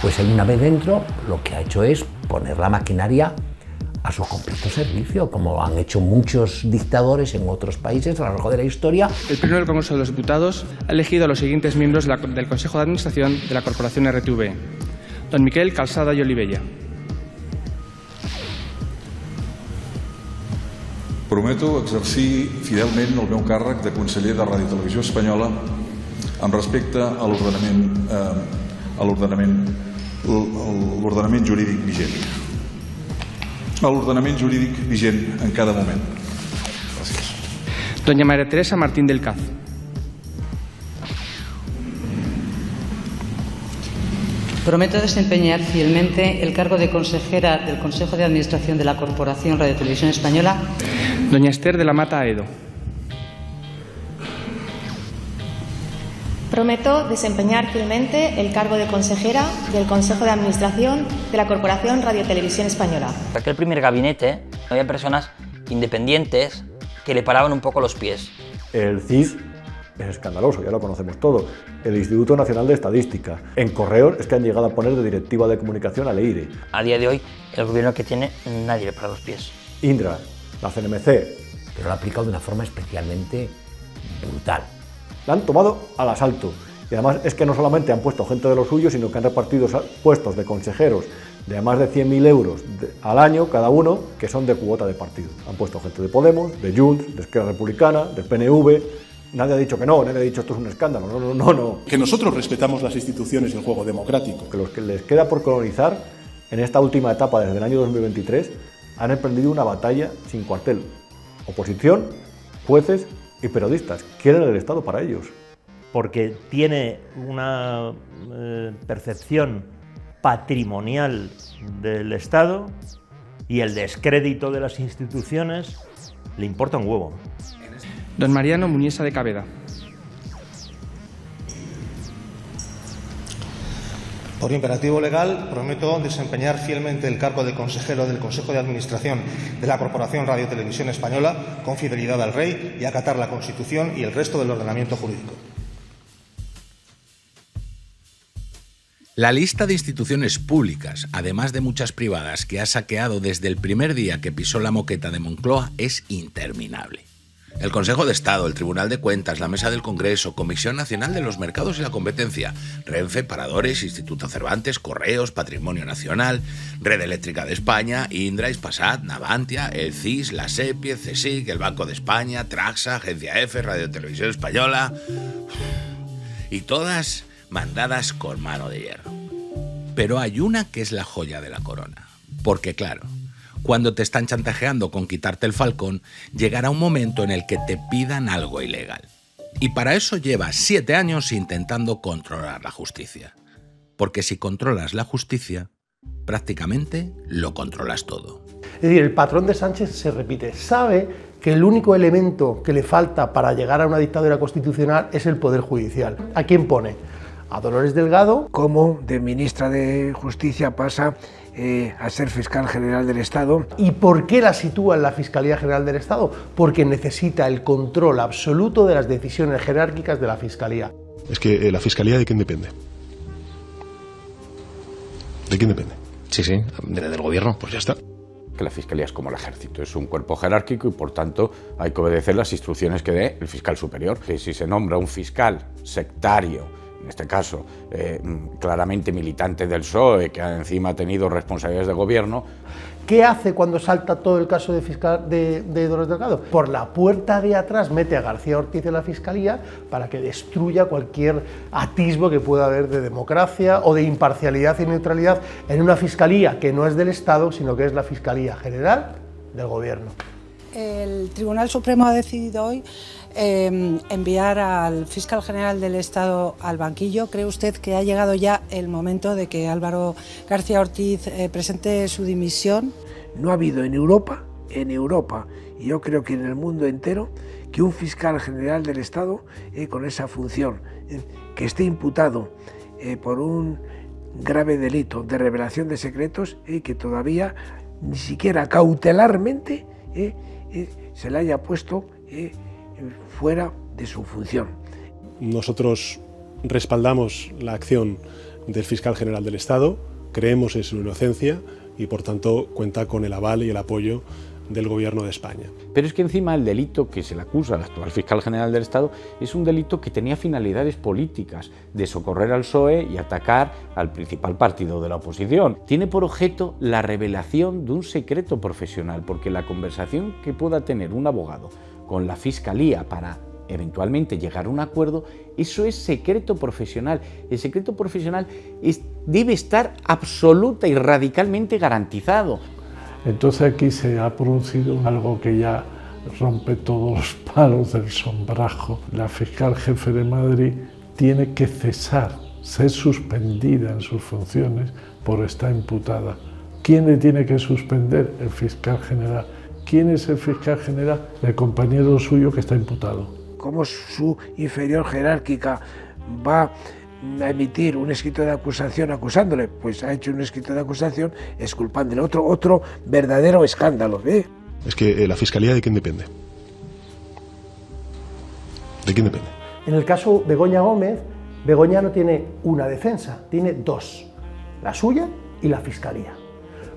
Pues él, una vez dentro, lo que ha hecho es poner la maquinaria a su completo servicio, como han hecho muchos dictadores en otros países a lo largo de la historia. El Pleno del Congreso de los Diputados ha elegido a los siguientes miembros del Consejo de Administración de la Corporación RTV. Don Miquel Calçada i Olivella. Prometo exercir fidelment el meu càrrec de conseller de Ràdio i Televisió Espanyola amb respecte a l'ordenament jurídic vigent. A l'ordenament jurídic vigent en cada moment. Gràcies. Doña María Teresa Martín del Caz. Prometo desempeñar fielmente el cargo de consejera del Consejo de Administración de la Corporación Radio Televisión Española. Doña Esther de la Mata Aedo. Prometo desempeñar fielmente el cargo de consejera del Consejo de Administración de la Corporación Radio Televisión Española. En aquel primer gabinete había personas independientes que le paraban un poco los pies. El CIS es escandaloso, ya lo conocemos todo. El Instituto Nacional de Estadística. En Correos es que han llegado a poner de directiva de comunicación a Leire. A día de hoy, el gobierno que tiene, nadie le para los pies. Indra, la CNMC. Pero lo ha aplicado de una forma especialmente brutal. La han tomado al asalto. Y además es que no solamente han puesto gente de lo suyo, sino que han repartido puestos de consejeros de más de 100.000 euros al año cada uno, que son de cuota de partido. Han puesto gente de Podemos, de Junts, de Esquerra Republicana, del PNV. Nadie ha dicho que no, nadie ha dicho esto es un escándalo, no. Que nosotros respetamos las instituciones y el juego democrático. Que los que les queda por colonizar, en esta última etapa desde el año 2023, han emprendido una batalla sin cuartel. Oposición, jueces y periodistas. Quieren el Estado para ellos. Porque tiene una percepción patrimonial del Estado y el descrédito de las instituciones le importa un huevo. Don Mariano Muñesa de Caveda. Por imperativo legal, prometo desempeñar fielmente el cargo de consejero del Consejo de Administración de la Corporación Radio y Televisión Española con fidelidad al Rey y acatar la Constitución y el resto del ordenamiento jurídico. La lista de instituciones públicas, además de muchas privadas que ha saqueado desde el primer día que pisó la moqueta de Moncloa, es interminable. El Consejo de Estado, el Tribunal de Cuentas, la Mesa del Congreso, Comisión Nacional de los Mercados y la Competencia, Renfe, Paradores, Instituto Cervantes, Correos, Patrimonio Nacional, Red Eléctrica de España, Indra, Hispasat, Navantia, el CIS, la SEPI, el CSIC, el Banco de España, Traxa, Agencia F, Radio Televisión Española... Y todas mandadas con mano de hierro. Pero hay una que es la joya de la corona. Porque claro, cuando te están chantajeando con quitarte el falcón, llegará un momento en el que te pidan algo ilegal. Y para eso llevas 7 años intentando controlar la justicia. Porque si controlas la justicia, prácticamente lo controlas todo. Es decir, el patrón de Sánchez se repite. Sabe que el único elemento que le falta para llegar a una dictadura constitucional es el Poder Judicial. ¿A quién pone? A Dolores Delgado. Como de ministra de Justicia pasa a ser fiscal general del Estado. ¿Y por qué la sitúa en la Fiscalía General del Estado? Porque necesita el control absoluto de las decisiones jerárquicas de la Fiscalía. Es que la Fiscalía, ¿de quién depende? ¿De quién depende? Sí, del gobierno. Pues ya está. Que la Fiscalía es como el Ejército, es un cuerpo jerárquico y por tanto hay que obedecer las instrucciones que dé el fiscal superior. Que si se nombra un fiscal sectario, en este caso claramente militante del PSOE, que encima ha tenido responsabilidades de gobierno. ¿Qué hace cuando salta todo el caso de Dolores Delgado? Por la puerta de atrás mete a García Ortiz en la Fiscalía para que destruya cualquier atisbo que pueda haber de democracia o de imparcialidad y neutralidad en una Fiscalía que no es del Estado, sino que es la Fiscalía General del Gobierno. El Tribunal Supremo ha decidido hoy enviar al fiscal general del Estado al banquillo. ¿Cree usted que ha llegado ya el momento de que Álvaro García Ortiz presente su dimisión? No ha habido en Europa, y yo creo que en el mundo entero, que un fiscal general del Estado con esa función, que esté imputado por un grave delito de revelación de secretos, que todavía ni siquiera cautelarmente se le haya puesto fuera de su función. Nosotros respaldamos la acción del fiscal general del Estado, creemos en su inocencia y por tanto cuenta con el aval y el apoyo del Gobierno de España. Pero es que encima el delito que se le acusa al actual fiscal general del Estado es un delito que tenía finalidades políticas, de socorrer al PSOE y atacar al principal partido de la oposición. Tiene por objeto la revelación de un secreto profesional, porque la conversación que pueda tener un abogado con la Fiscalía para eventualmente llegar a un acuerdo, eso es secreto profesional. El secreto profesional debe estar absoluta y radicalmente garantizado. Entonces aquí se ha producido algo que ya rompe todos los palos del sombrajo. La fiscal jefe de Madrid tiene que cesar, ser suspendida en sus funciones por estar imputada. ¿Quién le tiene que suspender? El fiscal general. ¿Quién es el fiscal general? El compañero suyo que está imputado. ¿Cómo su inferior jerárquica va a emitir un escrito de acusación acusándole? Pues ha hecho un escrito de acusación exculpándole. Otro verdadero escándalo. Es que la Fiscalía, ¿de quién depende? ¿De quién depende? En el caso Begoña Gómez, Begoña no tiene una defensa, tiene dos, la suya y la Fiscalía.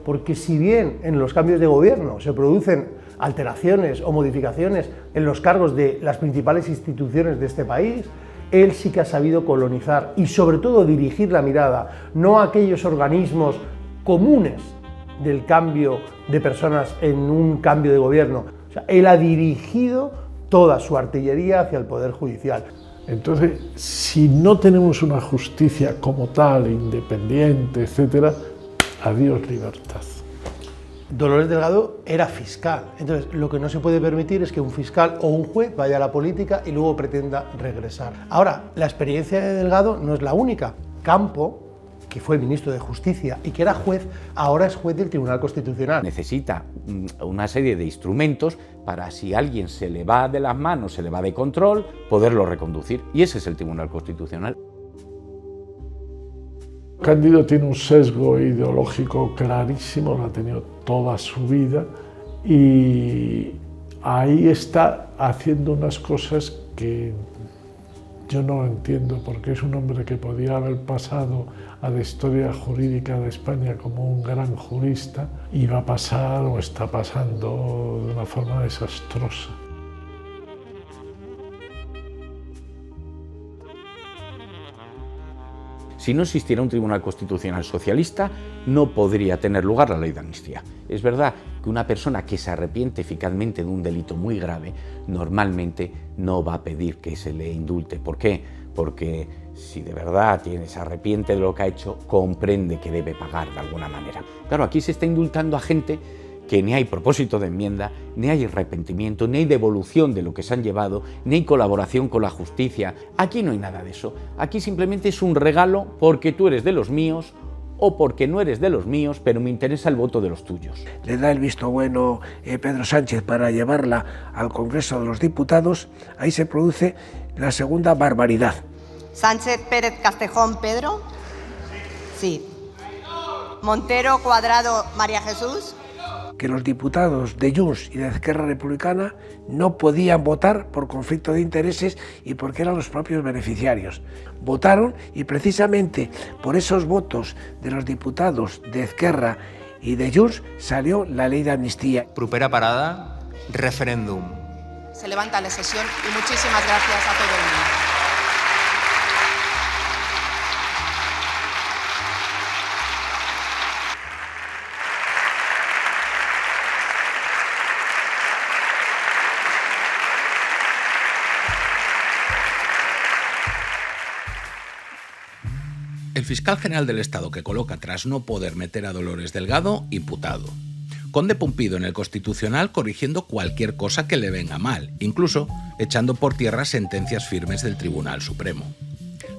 Porque si bien en los cambios de gobierno se producen alteraciones o modificaciones en los cargos de las principales instituciones de este país, él sí que ha sabido colonizar y sobre todo dirigir la mirada, no a aquellos organismos comunes del cambio de personas en un cambio de gobierno. O sea, él ha dirigido toda su artillería hacia el Poder Judicial. Entonces, si no tenemos una justicia como tal, independiente, etcétera, adiós libertad. Dolores Delgado era fiscal, entonces lo que no se puede permitir es que un fiscal o un juez vaya a la política y luego pretenda regresar. Ahora, la experiencia de Delgado no es la única. Campo, que fue ministro de Justicia y que era juez, ahora es juez del Tribunal Constitucional. Necesita una serie de instrumentos para, si alguien se le va de las manos, se le va de control, poderlo reconducir. Y ese es el Tribunal Constitucional. Cándido tiene un sesgo ideológico clarísimo, lo ha tenido toda su vida y ahí está haciendo unas cosas que yo no entiendo, porque es un hombre que podía haber pasado a la historia jurídica de España como un gran jurista y va a pasar o está pasando de una forma desastrosa. Si no existiera un Tribunal Constitucional socialista, no podría tener lugar la ley de amnistía. Es verdad que una persona que se arrepiente eficazmente de un delito muy grave, normalmente no va a pedir que se le indulte. ¿Por qué? porque si de verdad se arrepiente de lo que ha hecho, comprende que debe pagar de alguna manera. Claro, aquí se está indultando a gente que ni hay propósito de enmienda, ni hay arrepentimiento, ni hay devolución de lo que se han llevado, ni hay colaboración con la justicia. Aquí no hay nada de eso. Aquí simplemente es un regalo porque tú eres de los míos o porque no eres de los míos, pero me interesa el voto de los tuyos. Le da el visto bueno Pedro Sánchez para llevarla al Congreso de los Diputados. Ahí se produce la segunda barbaridad. Sánchez Pérez Castejón Pedro. Sí. Montero Cuadrado María Jesús. Que los diputados de Junts y de Esquerra Republicana no podían votar por conflicto de intereses y porque eran los propios beneficiarios. Votaron y precisamente por esos votos de los diputados de Esquerra y de Junts salió la ley de amnistía. Propera parada, referéndum. Se levanta la sesión y muchísimas gracias a todo el mundo. El fiscal general del Estado que coloca tras no poder meter a Dolores Delgado, imputado. Conde Pumpido en el Constitucional corrigiendo cualquier cosa que le venga mal, incluso echando por tierra sentencias firmes del Tribunal Supremo.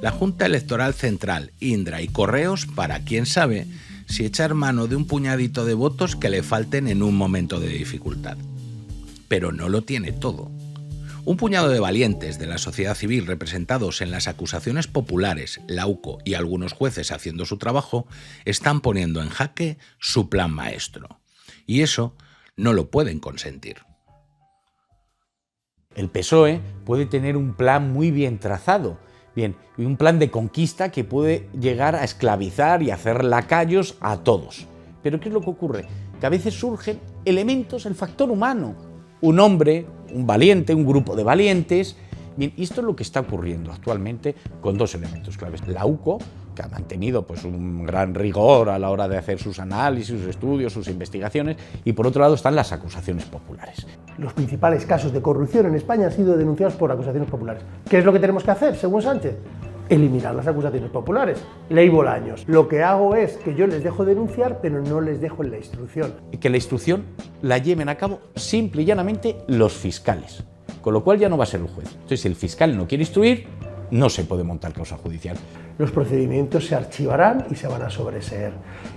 La Junta Electoral Central, Indra y Correos para quién sabe si echar mano de un puñadito de votos que le falten en un momento de dificultad. Pero no lo tiene todo. Un puñado de valientes de la sociedad civil representados en las acusaciones populares, la UCO y algunos jueces haciendo su trabajo, están poniendo en jaque su plan maestro. Y eso no lo pueden consentir. El PSOE puede tener un plan muy bien trazado, y un plan de conquista que puede llegar a esclavizar y hacer lacayos a todos. Pero ¿qué es lo que ocurre? Que a veces surgen elementos, el factor humano. Un hombre, un valiente, un grupo de valientes. Bien, y esto es lo que está ocurriendo actualmente con dos elementos claves. La UCO, que ha mantenido un gran rigor a la hora de hacer sus análisis, sus estudios, sus investigaciones, y por otro lado están las acusaciones populares. Los principales casos de corrupción en España han sido denunciados por acusaciones populares. ¿Qué es lo que tenemos que hacer, según Sánchez? Eliminar las acusaciones populares. Ley Bolaños. Lo que hago es que yo les dejo denunciar, pero no les dejo en la instrucción. Y que la instrucción la lleven a cabo simple y llanamente los fiscales, con lo cual ya no va a ser el juez. Entonces, si el fiscal no quiere instruir, no se puede montar causa judicial. Los procedimientos se archivarán y se van a sobreseer.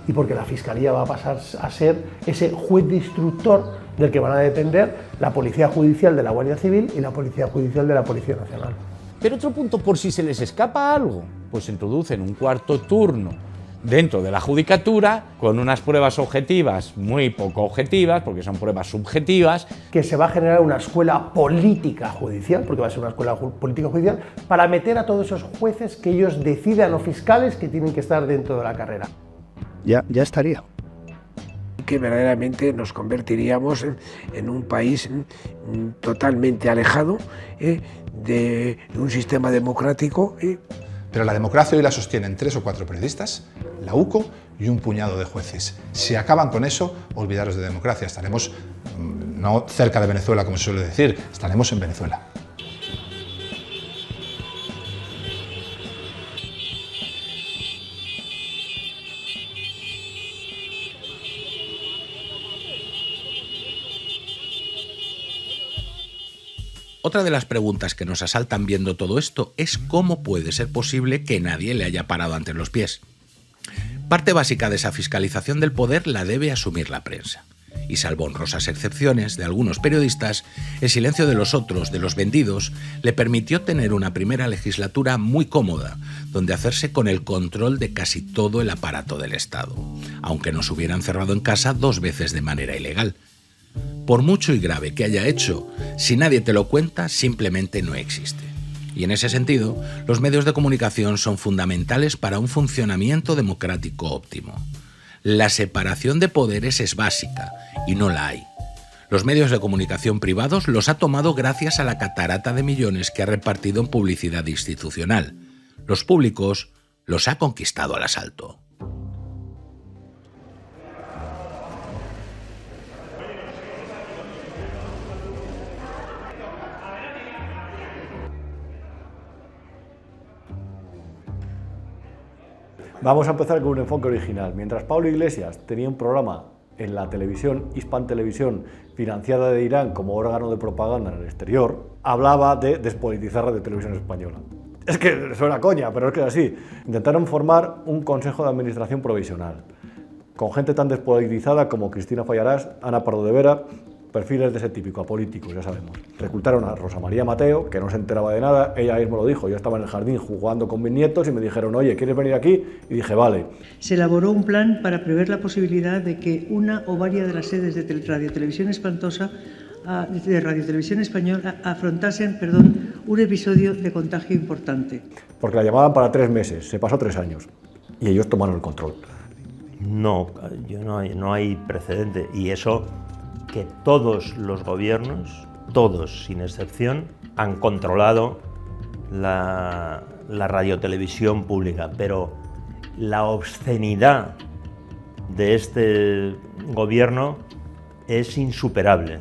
Y porque la Fiscalía va a pasar a ser ese juez de instructor del que van a depender la Policía Judicial de la Guardia Civil y la Policía Judicial de la Policía Nacional. Pero otro punto, por si se les escapa algo, pues introducen un cuarto turno dentro de la judicatura con unas pruebas objetivas muy poco objetivas, porque son pruebas subjetivas. Que se va a generar una escuela política judicial, porque va a ser una escuela política judicial, para meter a todos esos jueces que ellos decidan o fiscales que tienen que estar dentro de la carrera. Ya estaría. Que verdaderamente nos convertiríamos en un país totalmente alejado de un sistema democrático. Pero la democracia hoy la sostienen 3 o 4 periodistas, la UCO y un puñado de jueces. Si acaban con eso, olvidaros de democracia. Estaremos no cerca de Venezuela, como se suele decir, estaremos en Venezuela. Otra de las preguntas que nos asaltan viendo todo esto es cómo puede ser posible que nadie le haya parado ante los pies. Parte básica de esa fiscalización del poder la debe asumir la prensa. Y salvo honrosas excepciones de algunos periodistas, el silencio de los otros, de los vendidos, le permitió tener una primera legislatura muy cómoda, donde hacerse con el control de casi todo el aparato del Estado, aunque nos hubieran cerrado en casa 2 veces de manera ilegal. Por mucho y grave que haya hecho, si nadie te lo cuenta, simplemente no existe. Y en ese sentido, los medios de comunicación son fundamentales para un funcionamiento democrático óptimo. La separación de poderes es básica, y no la hay. Los medios de comunicación privados los ha tomado gracias a la catarata de millones que ha repartido en publicidad institucional. Los públicos los ha conquistado al asalto. Vamos a empezar con un enfoque original. Mientras Pablo Iglesias tenía un programa en la televisión, Hispan Televisión, financiada de Irán como órgano de propaganda en el exterior, hablaba de despolitizar Radio Televisión Española. Es que suena coña, pero es que es así. Intentaron formar un consejo de administración provisional, con gente tan despolitizada como Cristina Fallarás, Ana Pardo de Vera, perfiles de ese típico, apolíticos, ya sabemos. Reclutaron a Rosa María Mateo, que no se enteraba de nada, ella mismo lo dijo, yo estaba en el jardín jugando con mis nietos y me dijeron, oye, ¿quieres venir aquí? Y dije, vale. Se elaboró un plan para prever la posibilidad de que una o varias de las sedes de Radio Televisión Española afrontasen un episodio de contagio importante. Porque la llamaban para 3 meses, se pasó 3 años y ellos tomaron el control. No hay precedente, y eso que todos los gobiernos, todos sin excepción, han controlado la radiotelevisión pública, pero la obscenidad de este gobierno es insuperable.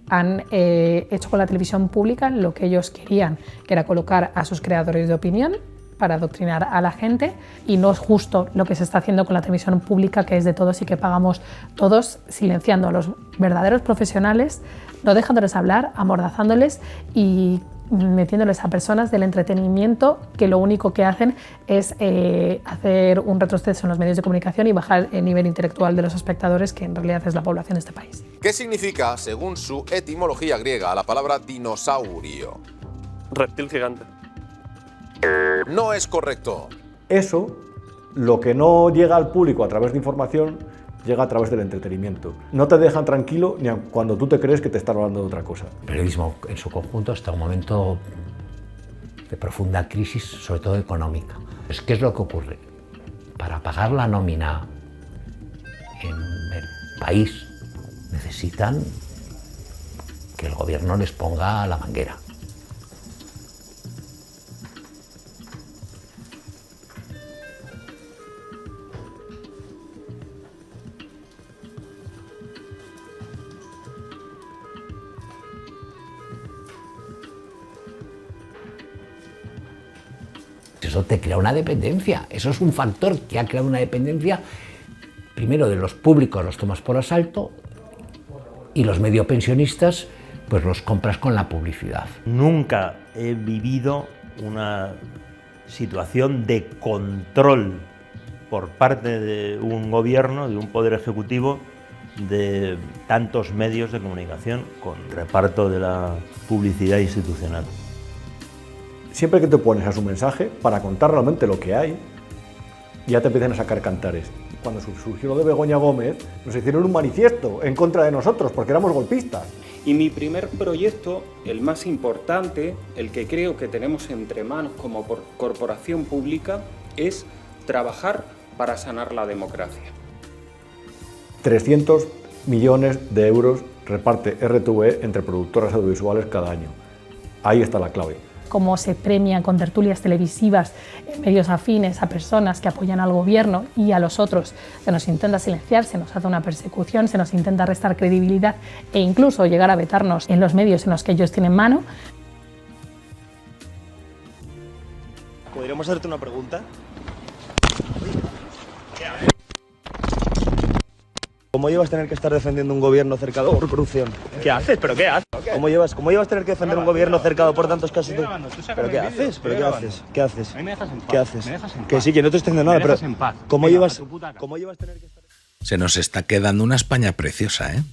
Han hecho con la televisión pública lo que ellos querían, que era colocar a sus creadores de opinión para adoctrinar a la gente, y no es justo lo que se está haciendo con la televisión pública, que es de todos y que pagamos todos, silenciando a los verdaderos profesionales, no dejándoles hablar, amordazándoles y metiéndoles a personas del entretenimiento que lo único que hacen es hacer un retroceso en los medios de comunicación y bajar el nivel intelectual de los espectadores, que en realidad es la población de este país. ¿Qué significa, según su etimología griega, la palabra dinosaurio? Reptil gigante. No es correcto. Eso, lo que no llega al público a través de información, llega a través del entretenimiento. No te dejan tranquilo ni cuando tú te crees que te están hablando de otra cosa. El periodismo en su conjunto está en un momento de profunda crisis, sobre todo económica. ¿Qué es lo que ocurre? Para pagar la nómina en el país necesitan que el gobierno les ponga la manguera. Eso te crea una dependencia, eso es un factor que ha creado una dependencia, primero de los públicos los tomas por asalto y los medio pensionistas pues los compras con la publicidad. Nunca he vivido una situación de control por parte de un gobierno, de un poder ejecutivo, de tantos medios de comunicación con reparto de la publicidad institucional. Siempre que te pones a su mensaje para contar realmente lo que hay, ya te empiezan a sacar cantares. Cuando surgió lo de Begoña Gómez, nos hicieron un manifiesto en contra de nosotros porque éramos golpistas. Y mi primer proyecto, el más importante, el que creo que tenemos entre manos como corporación pública, es trabajar para sanar la democracia. 300 millones de euros reparte RTV entre productoras audiovisuales cada año. Ahí está la clave. Cómo se premian con tertulias televisivas en medios afines a personas que apoyan al gobierno, y a los otros se nos intenta silenciar, se nos hace una persecución, se nos intenta restar credibilidad e incluso llegar a vetarnos en los medios en los que ellos tienen mano. ¿Podríamos hacerte una pregunta? ¿Cómo llevas tener que estar defendiendo un gobierno cercado por corrupción? ¿Qué haces? ¿Pero qué haces? ¿Cómo llevas tener que defender un gobierno cercado por tantos casos de... ¿Pero qué haces? ¿Pero qué haces? ¿Qué haces? ¿Qué haces? Que sí, que no te estoy diciendo nada, pero ¿cómo llevas tener que estar... Se nos está quedando una España preciosa, ¿eh?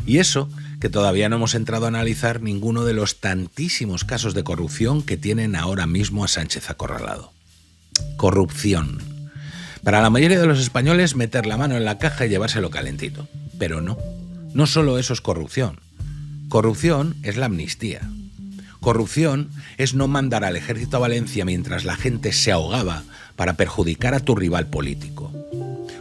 Y eso, que todavía no hemos entrado a analizar ninguno de los tantísimos casos de corrupción que tienen ahora mismo a Sánchez acorralado. Corrupción. Para la mayoría de los españoles, meter la mano en la caja y llevárselo calentito. Pero no. No solo eso es corrupción. Corrupción es la amnistía. Corrupción es no mandar al ejército a Valencia mientras la gente se ahogaba para perjudicar a tu rival político.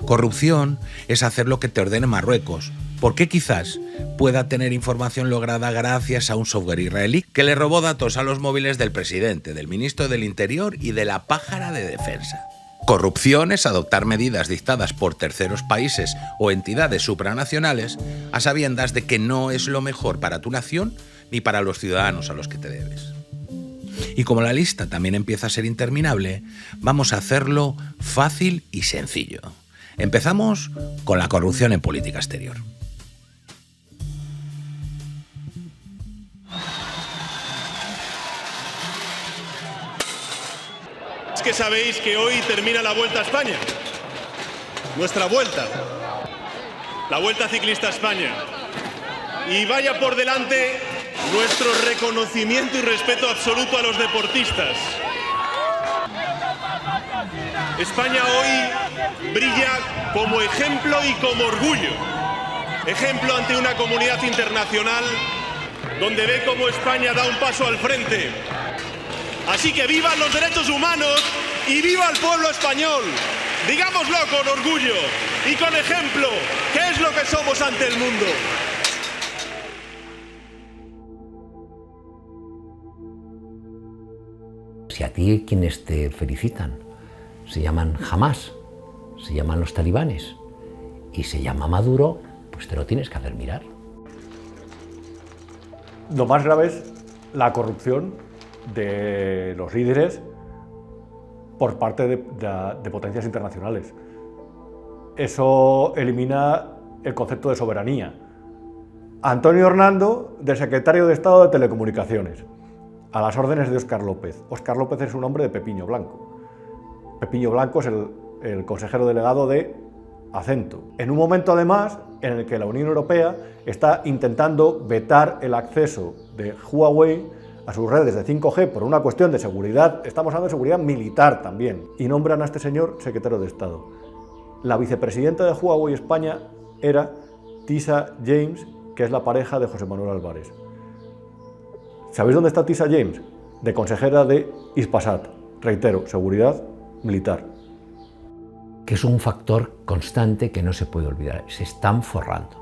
Corrupción es hacer lo que te ordene Marruecos, porque quizás pueda tener información lograda gracias a un software israelí que le robó datos a los móviles del presidente, del ministro del Interior y de la pájara de defensa. Corrupción es adoptar medidas dictadas por terceros países o entidades supranacionales a sabiendas de que no es lo mejor para tu nación ni para los ciudadanos a los que te debes. Y como la lista también empieza a ser interminable, vamos a hacerlo fácil y sencillo. Empezamos con la corrupción en política exterior. Es que sabéis que hoy termina la Vuelta a España. Nuestra vuelta. La Vuelta Ciclista a España. Y vaya por delante nuestro reconocimiento y respeto absoluto a los deportistas. España hoy brilla como ejemplo y como orgullo. Ejemplo ante una comunidad internacional donde ve cómo España da un paso al frente. Así que vivan los derechos humanos y viva el pueblo español. Digámoslo con orgullo y con ejemplo, que es lo que somos ante el mundo. Si a ti quienes te felicitan se llaman Hamás, se llaman los talibanes y se llama Maduro, pues te lo tienes que hacer mirar. Lo más grave es la corrupción de los líderes por parte de potencias internacionales. Eso elimina el concepto de soberanía. Antonio Hernando, de secretario de Estado de Telecomunicaciones, a las órdenes de Óscar López. Óscar López es un hombre de Pepiño Blanco. Pepiño Blanco es el consejero delegado de Acento. En un momento, además, en el que la Unión Europea está intentando vetar el acceso de Huawei a sus redes de 5G por una cuestión de seguridad, estamos hablando de seguridad militar también, y nombran a este señor secretario de Estado. La vicepresidenta de Huawei España era Tisha James, que es la pareja de José Manuel Álvarez. ¿Sabéis dónde está Tisha James? De consejera de Hispasat. Reitero, seguridad militar. Que es un factor constante que no se puede olvidar. Se están forrando.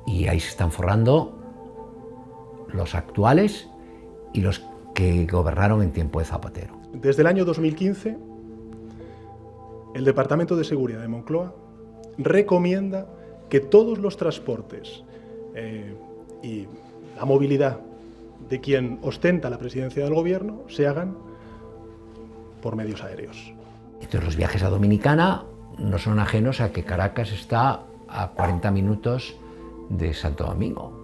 Y ahí se están forrando los actuales y los que gobernaron en tiempo de Zapatero. Desde el año 2015, el Departamento de Seguridad de Moncloa recomienda que todos los transportes y la movilidad de quien ostenta la presidencia del gobierno se hagan por medios aéreos. Entonces los viajes a Dominicana no son ajenos a que Caracas está a 40 minutos de Santo Domingo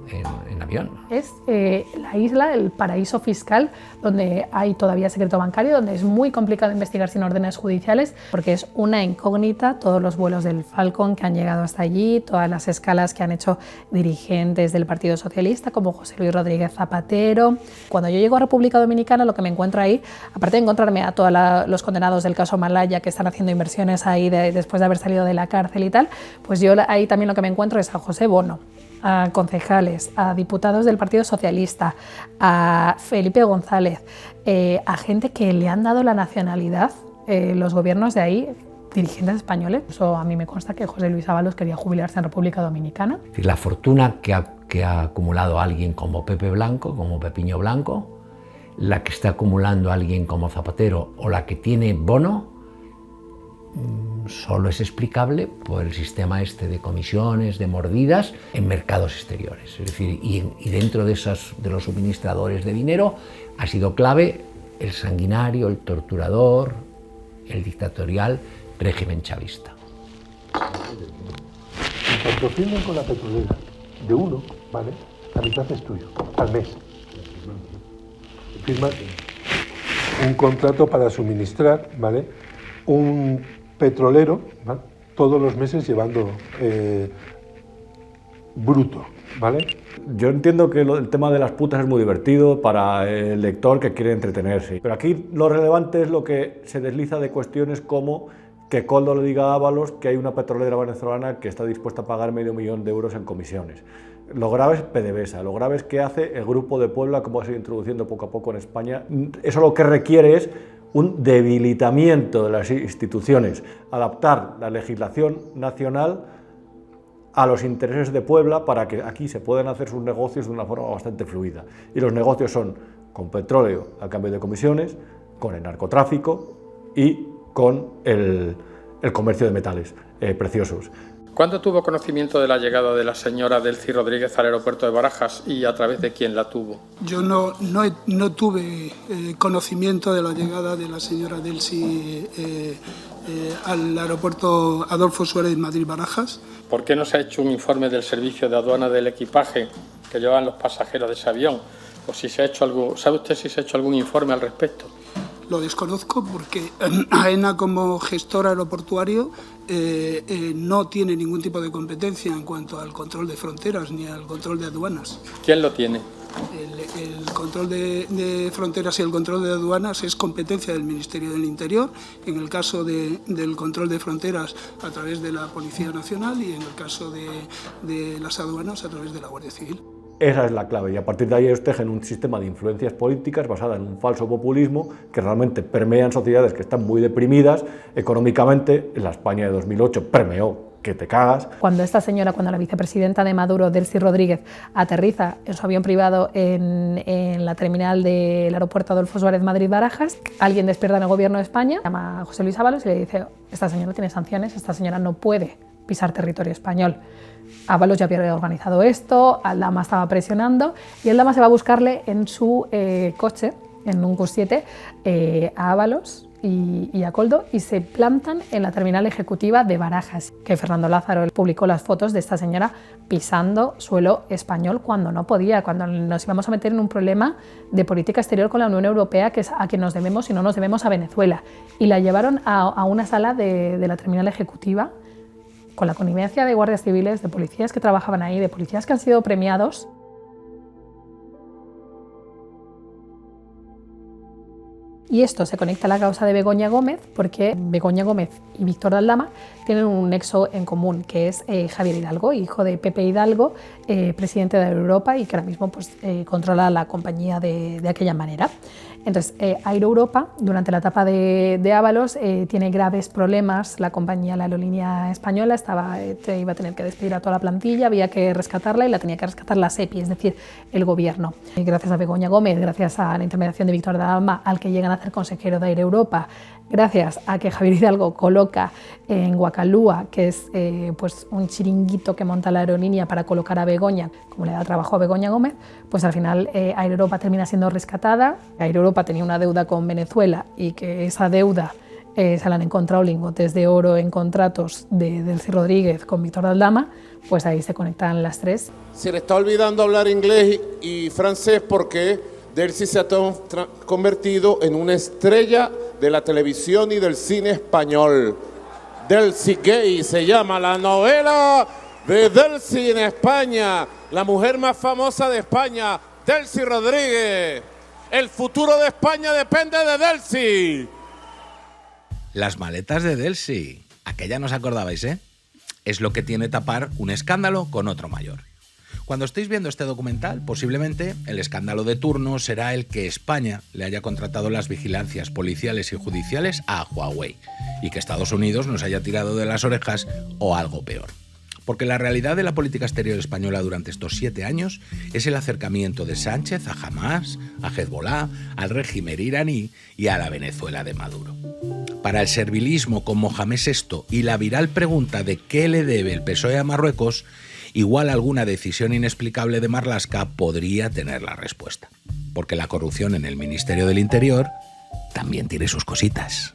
en avión. Es la isla, el paraíso fiscal, donde hay todavía secreto bancario, donde es muy complicado investigar sin órdenes judiciales, porque es una incógnita todos los vuelos del Falcon que han llegado hasta allí, todas las escalas que han hecho dirigentes del Partido Socialista, como José Luis Rodríguez Zapatero. Cuando yo llego a República Dominicana, lo que me encuentro ahí, aparte de encontrarme a todos los condenados del caso Malaya que están haciendo inversiones ahí después de haber salido de la cárcel y tal, pues yo ahí también lo que me encuentro es a José Bono, a concejales, a diputados del Partido Socialista, a Felipe González, a gente que le han dado la nacionalidad, los gobiernos de ahí, dirigentes españoles. Eso a mí me consta que José Luis Ábalos quería jubilarse en República Dominicana. La fortuna que ha acumulado alguien como Pepe Blanco, como Pepiño Blanco, la que está acumulando alguien como Zapatero o la que tiene Bono, solo es explicable por el sistema este de comisiones, de mordidas en mercados exteriores. Es decir, y dentro de los suministradores de dinero ha sido clave el sanguinario, el torturador, el dictatorial régimen chavista. En cuanto firmen con la petrolera de uno, ¿vale? La mitad es tuyo, al mes. Firman un contrato para suministrar, ¿vale? Un petrolero, ¿vale? Todos los meses llevando bruto, ¿vale? Yo entiendo que el tema de las putas es muy divertido para el lector que quiere entretenerse, pero aquí lo relevante es lo que se desliza de cuestiones como que Koldo le diga a Ábalos que hay una petrolera venezolana que está dispuesta a pagar $500,000 de euros en comisiones. Lo grave es PDVSA, lo grave es que hace el Grupo de Puebla, como se ha ido introduciendo poco a poco en España. Eso lo que requiere es un debilitamiento de las instituciones, adaptar la legislación nacional a los intereses de Puebla para que aquí se puedan hacer sus negocios de una forma bastante fluida. Y los negocios son con petróleo a cambio de comisiones, con el narcotráfico y con el comercio de metales preciosos. ¿Cuándo tuvo conocimiento de la llegada de la señora Delcy Rodríguez al aeropuerto de Barajas y a través de quién la tuvo? Yo no tuve conocimiento de la llegada de la señora Delcy al aeropuerto Adolfo Suárez Madrid-Barajas. ¿Por qué no se ha hecho un informe del servicio de aduana del equipaje que llevaban los pasajeros de ese avión? O si se ha hecho algo, ¿sabe usted si se ha hecho algún informe al respecto? Lo desconozco porque AENA, como gestor aeroportuario, no tiene ningún tipo de competencia en cuanto al control de fronteras ni al control de aduanas. ¿Quién lo tiene? El control de fronteras y el control de aduanas es competencia del Ministerio del Interior, en el caso del control de fronteras a través de la Policía Nacional y en el caso de las aduanas a través de la Guardia Civil. Esa es la clave, y a partir de ahí ellos tejen un sistema de influencias políticas basada en un falso populismo que realmente permea en sociedades que están muy deprimidas económicamente. En la España de 2008 permeó que te cagas. Cuando la vicepresidenta de Maduro, Delcy Rodríguez, aterriza en su avión privado en la terminal del aeropuerto Adolfo Suárez Madrid-Barajas, alguien despierta en el gobierno de España, llama a José Luis Ábalos y le dice: esta señora tiene sanciones, esta señora no puede pisar territorio español. Ábalos ya había organizado esto, Aldama estaba presionando y Aldama se va a buscarle en su coche, en un Q7, a Ábalos y a Koldo, y se plantan en la terminal ejecutiva de Barajas, que Fernando Lázaro publicó las fotos de esta señora pisando suelo español cuando no podía, cuando nos íbamos a meter en un problema de política exterior con la Unión Europea, que es a quien nos debemos y no nos debemos a Venezuela. Y la llevaron a una sala de la terminal ejecutiva, con la connivencia de guardias civiles, de policías que trabajaban ahí, de policías que han sido premiados. Y esto se conecta a la causa de Begoña Gómez, porque Begoña Gómez y Víctor de Aldama tienen un nexo en común, que es Javier Hidalgo, hijo de Pepe Hidalgo, presidente de Europa, y que ahora mismo controla la compañía de aquella manera. Entonces, Air Europa, durante la etapa de Ábalos, tiene graves problemas. La compañía, la aerolínea española, iba a tener que despedir a toda la plantilla, había que rescatarla y la tenía que rescatar la SEPI, es decir, el gobierno. Y gracias a Begoña Gómez, gracias a la intermediación de Víctor de Aldama, al que llegan a hacer consejero de Air Europa, gracias a que Javier Hidalgo coloca en Guacalúa, que es un chiringuito que monta la aerolínea para colocar a Begoña, como le da trabajo a Begoña Gómez, pues al final Air Europa termina siendo rescatada. Air Europa tenía una deuda con Venezuela y que esa deuda se la han encontrado lingotes de oro en contratos de Delcy Rodríguez con Víctor de Aldama, pues ahí se conectan las tres. Se le está olvidando hablar inglés y francés porque Delcy se ha convertido en una estrella de la televisión y del cine español. Delcy Gay se llama la novela de Delcy en España, la mujer más famosa de España, Delcy Rodríguez. El futuro de España depende de Delcy. Las maletas de Delcy, aquella no os acordabais, ¿eh? Es lo que tiene tapar un escándalo con otro mayor. Cuando estéis viendo este documental, posiblemente el escándalo de turno será el que España le haya contratado las vigilancias policiales y judiciales a Huawei y que Estados Unidos nos haya tirado de las orejas o algo peor. Porque la realidad de la política exterior española durante estos 7 años es el acercamiento de Sánchez a Hamás, a Hezbollah, al régimen iraní y a la Venezuela de Maduro. Para el servilismo con Mohamed VI y la viral pregunta de qué le debe el PSOE a Marruecos, igual alguna decisión inexplicable de Marlaska podría tener la respuesta. Porque la corrupción en el Ministerio del Interior también tiene sus cositas.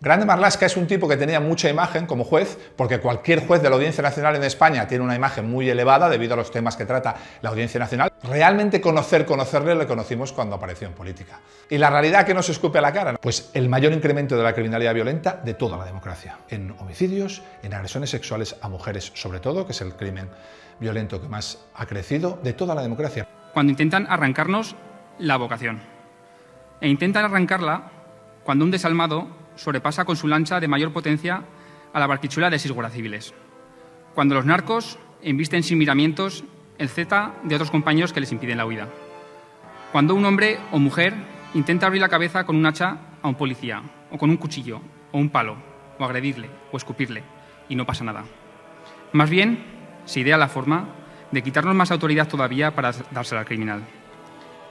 Grande Marlaska es un tipo que tenía mucha imagen como juez, porque cualquier juez de la Audiencia Nacional en España tiene una imagen muy elevada debido a los temas que trata la Audiencia Nacional. Realmente conocerle le conocimos cuando apareció en política. ¿Y la realidad que nos escupe a la cara? Pues el mayor incremento de la criminalidad violenta de toda la democracia. En homicidios, en agresiones sexuales a mujeres sobre todo, que es el crimen violento que más ha crecido de toda la democracia. Cuando intentan arrancarnos la vocación. E intentan arrancarla cuando un desalmado sobrepasa con su lancha de mayor potencia a la barquichula de 6 guardias civiles. Cuando los narcos embisten sin miramientos el Z de otros compañeros que les impiden la huida. Cuando un hombre o mujer intenta abrir la cabeza con un hacha a un policía, o con un cuchillo, o un palo, o agredirle, o escupirle, y no pasa nada. Más bien, se idea la forma de quitarnos más autoridad todavía para dársela al criminal.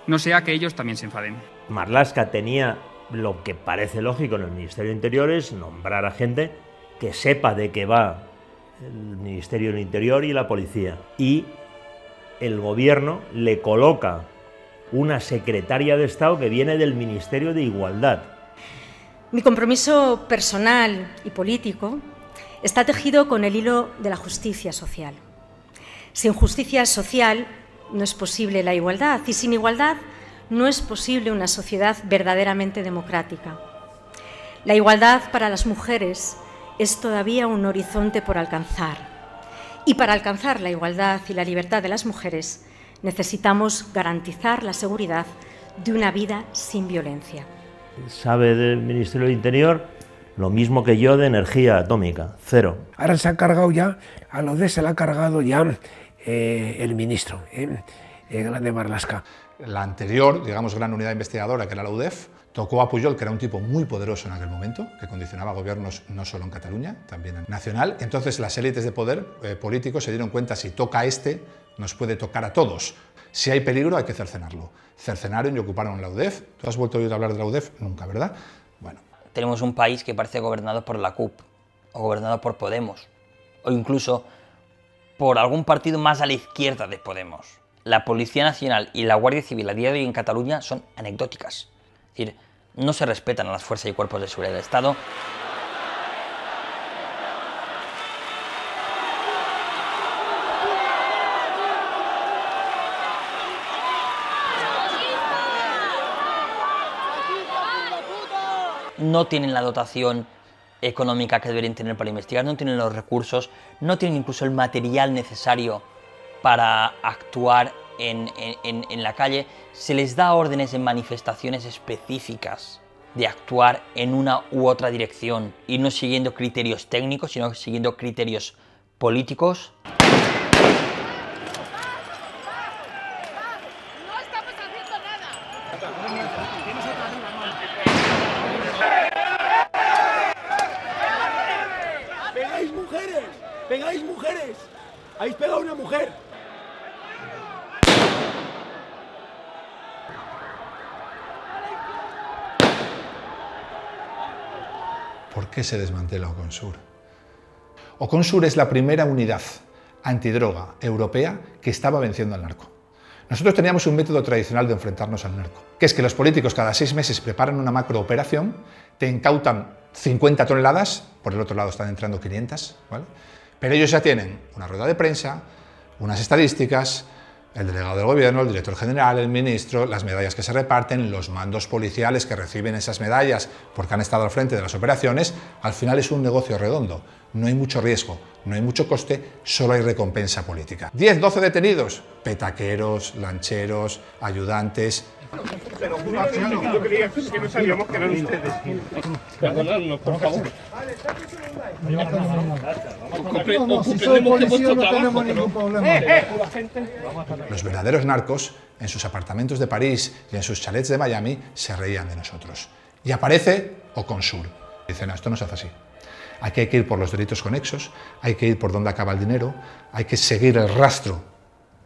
No sea que ellos también se enfaden. Marlaska tenía lo que parece lógico en el Ministerio del Interior es nombrar a gente que sepa de qué va el Ministerio del Interior y la policía. Y el gobierno le coloca una secretaria de Estado que viene del Ministerio de Igualdad. Mi compromiso personal y político está tejido con el hilo de la justicia social. Sin justicia social no es posible la igualdad y sin igualdad no es posible una sociedad verdaderamente democrática. La igualdad para las mujeres es todavía un horizonte por alcanzar. Y para alcanzar la igualdad y la libertad de las mujeres necesitamos garantizar la seguridad de una vida sin violencia. Sabe del Ministerio del Interior lo mismo que yo de energía atómica, cero. Ahora se ha cargado ya, a la UDEF se la ha cargado ya el ministro, Grande Marlaska. La anterior, digamos, gran unidad investigadora, que era la UDEF, tocó a Pujol, que era un tipo muy poderoso en aquel momento, que condicionaba gobiernos no solo en Cataluña, también en nacional. Entonces las élites de poder políticos se dieron cuenta, si toca a este, nos puede tocar a todos. Si hay peligro, hay que cercenarlo. Cercenaron y ocuparon la UDEF. ¿Tú has vuelto a oír hablar de la UDEF? Nunca, ¿verdad? Bueno. Tenemos un país que parece gobernado por la CUP, o gobernado por Podemos, o incluso por algún partido más a la izquierda de Podemos. La Policía Nacional y la Guardia Civil a día de hoy en Cataluña son anecdóticas. Es decir, no se respetan a las fuerzas y cuerpos de seguridad del Estado. No tienen la dotación económica que deberían tener para investigar, no tienen los recursos, no tienen incluso el material necesario para actuar en la calle. Se les da órdenes en manifestaciones específicas de actuar en una u otra dirección y no siguiendo criterios técnicos, sino siguiendo criterios políticos. ¡Pegáis mujeres! ¡Pegáis mujeres! ¡Habéis pegado a una mujer! ¿Por qué se desmantela Oconsur? Oconsur es la primera unidad antidroga europea que estaba venciendo al narco. Nosotros teníamos un método tradicional de enfrentarnos al narco, que es que los políticos cada 6 meses preparan una macrooperación, te incautan 50 toneladas, por el otro lado están entrando 500, ¿vale? Pero ellos ya tienen una rueda de prensa, unas estadísticas, el delegado del gobierno, el director general, el ministro, las medallas que se reparten, los mandos policiales que reciben esas medallas porque han estado al frente de las operaciones. Al final es un negocio redondo, no hay mucho riesgo, no hay mucho coste, solo hay recompensa política. 10, 12 detenidos, petaqueros, lancheros, ayudantes. Pero yo creía que no sabíamos que eran ustedes. Perdonadnos, por favor. Los verdaderos narcos, en sus apartamentos de París y en sus chalets de Miami, se reían de nosotros. Y aparece Oconsur. Dicen, no, esto no se hace así. Aquí hay que ir por los delitos conexos, hay que ir por donde acaba el dinero, hay que seguir el rastro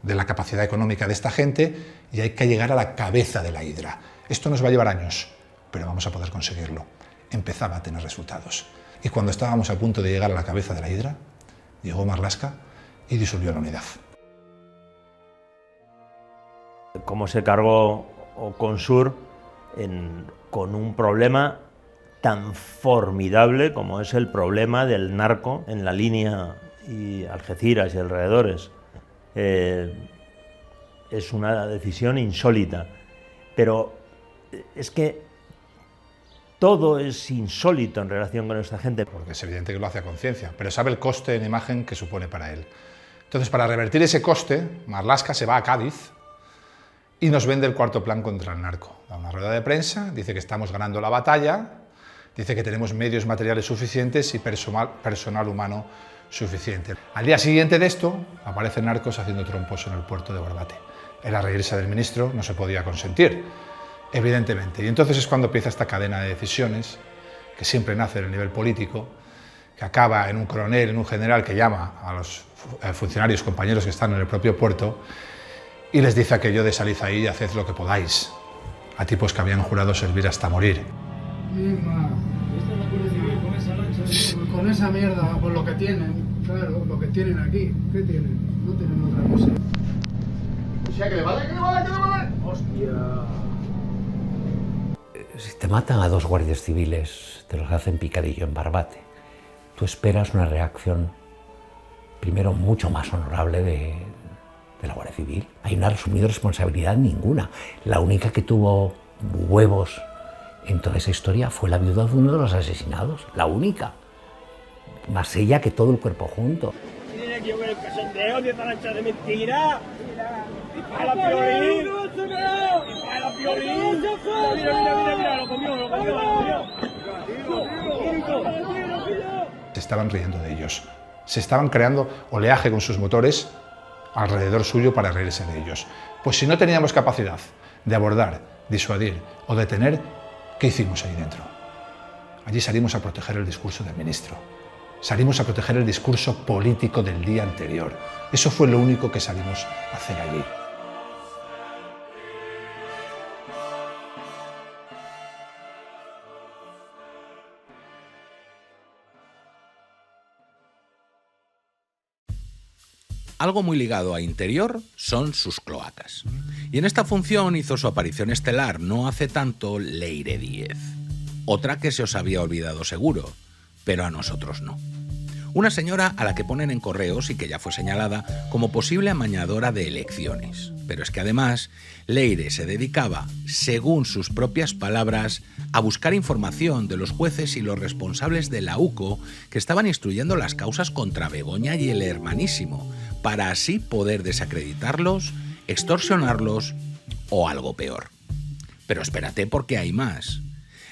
de la capacidad económica de esta gente y hay que llegar a la cabeza de la hidra. Esto nos va a llevar años, pero vamos a poder conseguirlo. Empezaba a tener resultados. Y cuando estábamos a punto de llegar a la cabeza de la hidra, llegó Marlaska y disolvió la unidad. Cómo se cargó Oconsur con un problema tan formidable como es el problema del narco en la línea y Algeciras y alrededores. Es una decisión insólita, pero es que todo es insólito en relación con esta gente. Porque es evidente que lo hace a conciencia, pero sabe el coste en imagen que supone para él. Entonces, para revertir ese coste, Marlaska se va a Cádiz y nos vende el cuarto plan contra el narco. Da una rueda de prensa, dice que estamos ganando la batalla, dice que tenemos medios materiales suficientes y personal humano suficiente. Al día siguiente de esto, aparecen narcos haciendo trompos en el puerto de Barbate. Era reírse del ministro, no se podía consentir, evidentemente. Y entonces es cuando empieza esta cadena de decisiones, que siempre nace en el nivel político, que acaba en un coronel, en un general que llama a los funcionarios, compañeros que están en el propio puerto, y les dice aquello de salid ahí y haced lo que podáis, a tipos que habían jurado servir hasta morir. Con esa mierda, por lo que tienen, claro, lo que tienen aquí. ¿Qué tienen? No tienen otra cosa. O sea, que le vale, que le vale, que le vale. Hostia. Si te matan a 2 guardias civiles, te los hacen picadillo en Barbate, tú esperas una reacción, primero, mucho más honorable de la Guardia Civil. Ahí no ha asumido responsabilidad ninguna. La única que tuvo huevos en toda esa historia fue la viuda de uno de los asesinados, la única. Más ella que todo el cuerpo junto. Miren aquí con el cachondeo, de talancha de mentira. ¡A la Piolín! ¡A la Piolín! Mira, lo comió. Se estaban riendo de ellos. Se estaban creando oleaje con sus motores alrededor suyo para reírse de ellos. Pues si no teníamos capacidad de abordar, disuadir o detener, ¿qué hicimos ahí dentro? Allí salimos a proteger el discurso del ministro. Salimos a proteger el discurso político del día anterior. Eso fue lo único que salimos a hacer allí. Algo muy ligado a Interior son sus cloacas. Y en esta función hizo su aparición estelar no hace tanto Leire Díez. Otra que se os había olvidado seguro, pero a nosotros no. Una señora a la que ponen en correos y que ya fue señalada como posible amañadora de elecciones. Pero es que además, Leire se dedicaba, según sus propias palabras, a buscar información de los jueces y los responsables de la UCO que estaban instruyendo las causas contra Begoña y el hermanísimo, para así poder desacreditarlos, extorsionarlos o algo peor. Pero espérate, porque hay más.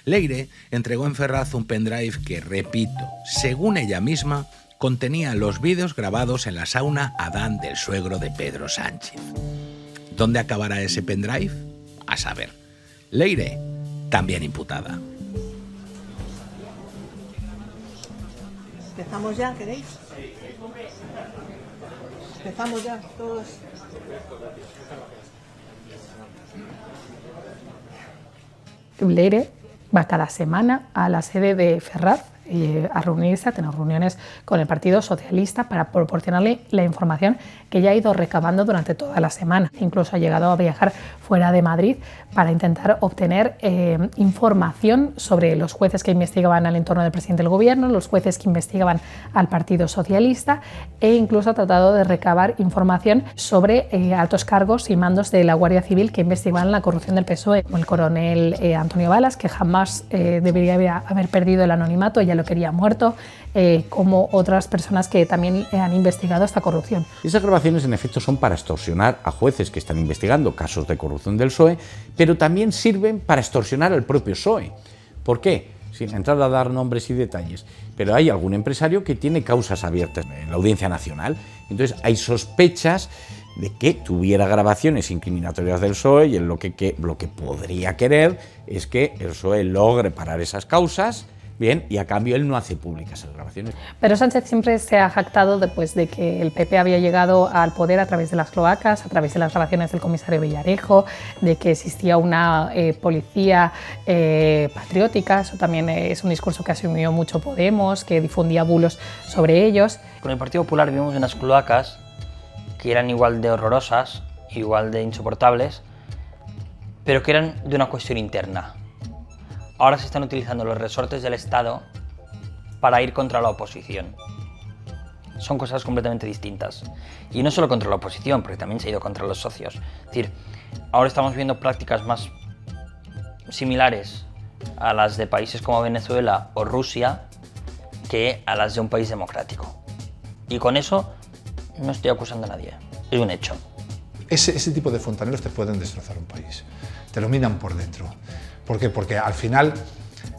Leire entregó en Ferraz un pendrive que, repito, según ella misma, contenía los vídeos grabados en la sauna Adán del suegro de Pedro Sánchez. ¿Dónde acabará ese pendrive? A saber. Leire, también imputada. ¿Empezamos ya, queréis? Empezamos ya, todos. Leire va cada semana a la sede de Ferraz a reunirse, a tener reuniones con el Partido Socialista para proporcionarle la información que ya ha ido recabando durante toda la semana. Incluso ha llegado a viajar fuera de Madrid para intentar obtener información sobre los jueces que investigaban al entorno del presidente del gobierno, los jueces que investigaban al Partido Socialista e incluso ha tratado de recabar información sobre altos cargos y mandos de la Guardia Civil que investigaban la corrupción del PSOE, como el coronel Antonio Balas, que jamás debería haber perdido el anonimato, ella lo quería muerto, como otras personas que también han investigado esta corrupción. Esas grabaciones en efecto son para extorsionar a jueces que están investigando casos de corrupción del PSOE, pero también sirven para extorsionar al propio PSOE. ¿Por qué? Sin entrar a dar nombres y detalles, pero hay algún empresario que tiene causas abiertas en la Audiencia Nacional, entonces hay sospechas de que tuviera grabaciones incriminatorias del PSOE y lo que podría querer es que el PSOE logre parar esas causas. Bien, y a cambio él no hace públicas esas grabaciones. Pero Sánchez siempre se ha jactado después de que el PP había llegado al poder a través de las cloacas, a través de las grabaciones del comisario Villarejo, de que existía una policía patriótica. Eso también es un discurso que asumió mucho Podemos, que difundía bulos sobre ellos. Con el Partido Popular vivimos unas cloacas que eran igual de horrorosas, igual de insoportables, pero que eran de una cuestión interna. Ahora se están utilizando los resortes del Estado para ir contra la oposición. Son cosas completamente distintas. Y no solo contra la oposición, porque también se ha ido contra los socios. Es decir, ahora estamos viendo prácticas más similares a las de países como Venezuela o Rusia que a las de un país democrático. Y con eso no estoy acusando a nadie, es un hecho. Ese tipo de fontaneros te pueden destrozar un país, te lo minan por dentro. ¿Por qué? Porque al final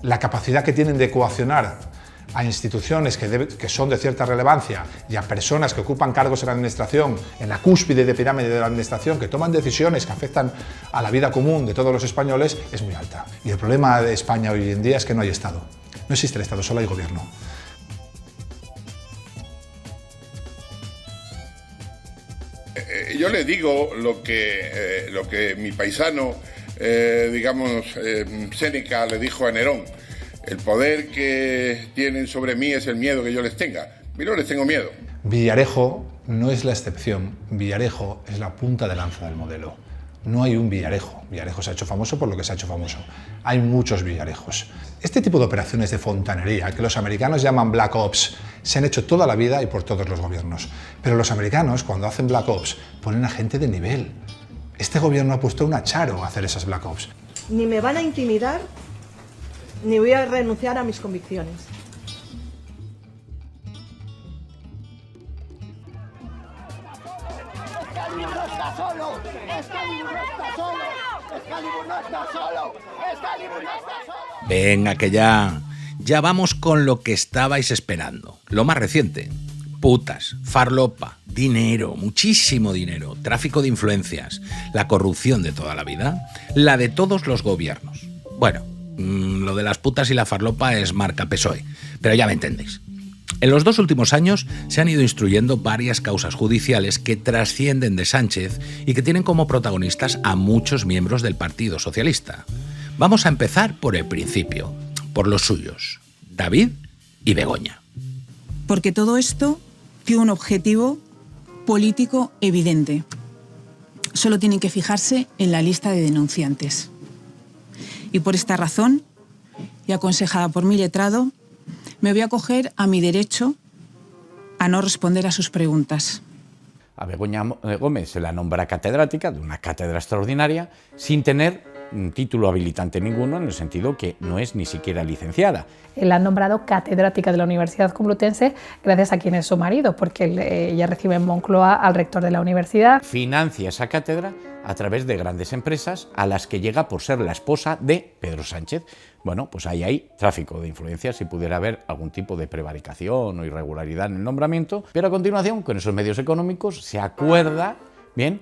la capacidad que tienen de coaccionar a instituciones que son de cierta relevancia y a personas que ocupan cargos en la administración, en la cúspide de pirámide de la administración, que toman decisiones que afectan a la vida común de todos los españoles, es muy alta. Y el problema de España hoy en día es que no hay Estado. No existe el Estado, solo hay gobierno. Yo le digo lo que mi paisano, digamos, Séneca le dijo a Nerón. El poder que tienen sobre mí es el miedo que yo les tenga. Yo no les tengo miedo. Villarejo no es la excepción, Villarejo es la punta de lanza del modelo. No hay un Villarejo. Villarejo se ha hecho famoso por lo que se ha hecho famoso. Hay muchos Villarejos. Este tipo de operaciones de fontanería, que los americanos llaman Black Ops, se han hecho toda la vida y por todos los gobiernos. Pero los americanos, cuando hacen Black Ops, ponen a gente de nivel. Este gobierno ha puesto una Charo a hacer esas Black Ops. Ni me van a intimidar, ni voy a renunciar a mis convicciones. Excalibur no está solo, Excalibur no está solo, Excalibur no está solo, Excalibur no está solo. Venga, que ya vamos con lo que estabais esperando. Lo más reciente. Putas, farlopa, dinero, muchísimo dinero, tráfico de influencias, la corrupción de toda la vida, la de todos los gobiernos. Bueno, lo de las putas y la farlopa es marca PSOE, pero ya me entendéis. En los 2 últimos años se han ido instruyendo varias causas judiciales que trascienden de Sánchez y que tienen como protagonistas a muchos miembros del Partido Socialista. Vamos a empezar por el principio, por los suyos, David y Begoña. Porque todo esto tiene un objetivo político evidente. Solo tienen que fijarse en la lista de denunciantes. Y por esta razón, y aconsejada por mi letrado, me voy a acoger a mi derecho a no responder a sus preguntas. A Begoña Gómez se la nombra catedrática de una cátedra extraordinaria sin tener título habilitante ninguno, en el sentido que no es ni siquiera licenciada. La han nombrado catedrática de la Universidad Complutense gracias a quien es su marido, porque ella recibe en Moncloa al rector de la universidad. Financia esa cátedra a través de grandes empresas a las que llega por ser la esposa de Pedro Sánchez. Bueno, pues ahí hay tráfico de influencias, si pudiera haber algún tipo de prevaricación o irregularidad en el nombramiento, pero a continuación, con esos medios económicos, se acuerda, bien,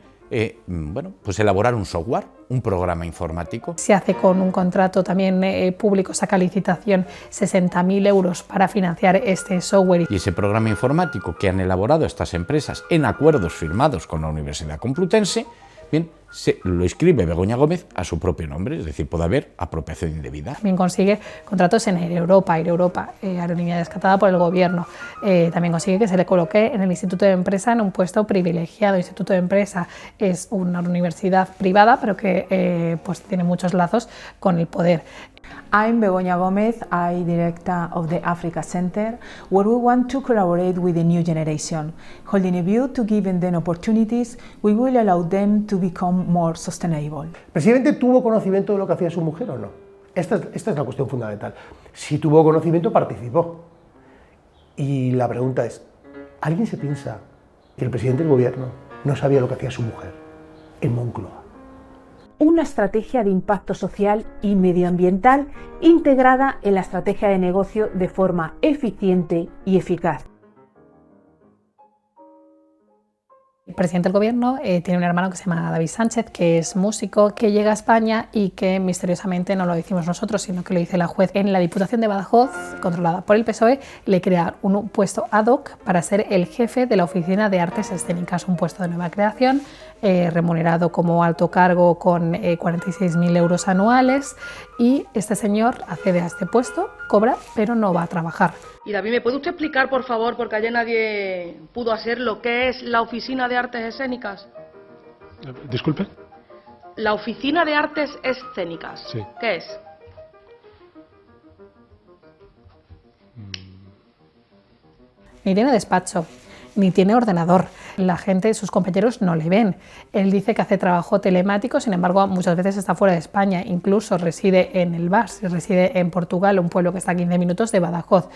pues elaborar un software, un programa informático. Se hace con un contrato también público, saca licitación 60.000 euros para financiar este software. Y ese programa informático que han elaborado estas empresas en acuerdos firmados con la Universidad Complutense, bien, lo inscribe Begoña Gómez a su propio nombre, es decir, puede haber apropiación indebida. También consigue contratos en Air Europa, aerolínea descartada por el gobierno. También consigue que se le coloque en el Instituto de Empresa en un puesto privilegiado. El Instituto de Empresa es una universidad privada, pero que pues tiene muchos lazos con el poder. I'm Begoña Gómez, I'm Director of the Africa Center, where we want to collaborate with the new generation. Holding a view to giving them opportunities, we will allow them to become more sustainable. ¿El presidente tuvo conocimiento de lo que hacía su mujer o no? Esta es la cuestión fundamental. Si tuvo conocimiento, participó. Y la pregunta es, ¿alguien se piensa que el presidente del gobierno no sabía lo que hacía su mujer en Moncloa? Una estrategia de impacto social y medioambiental integrada en la estrategia de negocio de forma eficiente y eficaz. El presidente del gobierno tiene un hermano que se llama David Sánchez, que es músico, que llega a España y que misteriosamente no lo decimos nosotros, sino que lo dice la juez. En la Diputación de Badajoz, controlada por el PSOE, le crea un puesto ad hoc para ser el jefe de la Oficina de Artes Escénicas, un puesto de nueva creación, remunerado como alto cargo con 46.000 euros anuales, y este señor accede a este puesto, cobra, pero no va a trabajar. Y David, ¿me puede usted explicar, por favor, porque ayer nadie pudo hacer lo que es la Oficina de Artes Escénicas? Disculpe. La Oficina de Artes Escénicas. Sí. ¿Qué es? Ni tiene despacho, ni tiene ordenador. La gente, sus compañeros no le ven. Él dice que hace trabajo telemático, sin embargo muchas veces está fuera de España, incluso reside en el Bas, reside en Portugal, un pueblo que está a 15 minutos de Badajoz.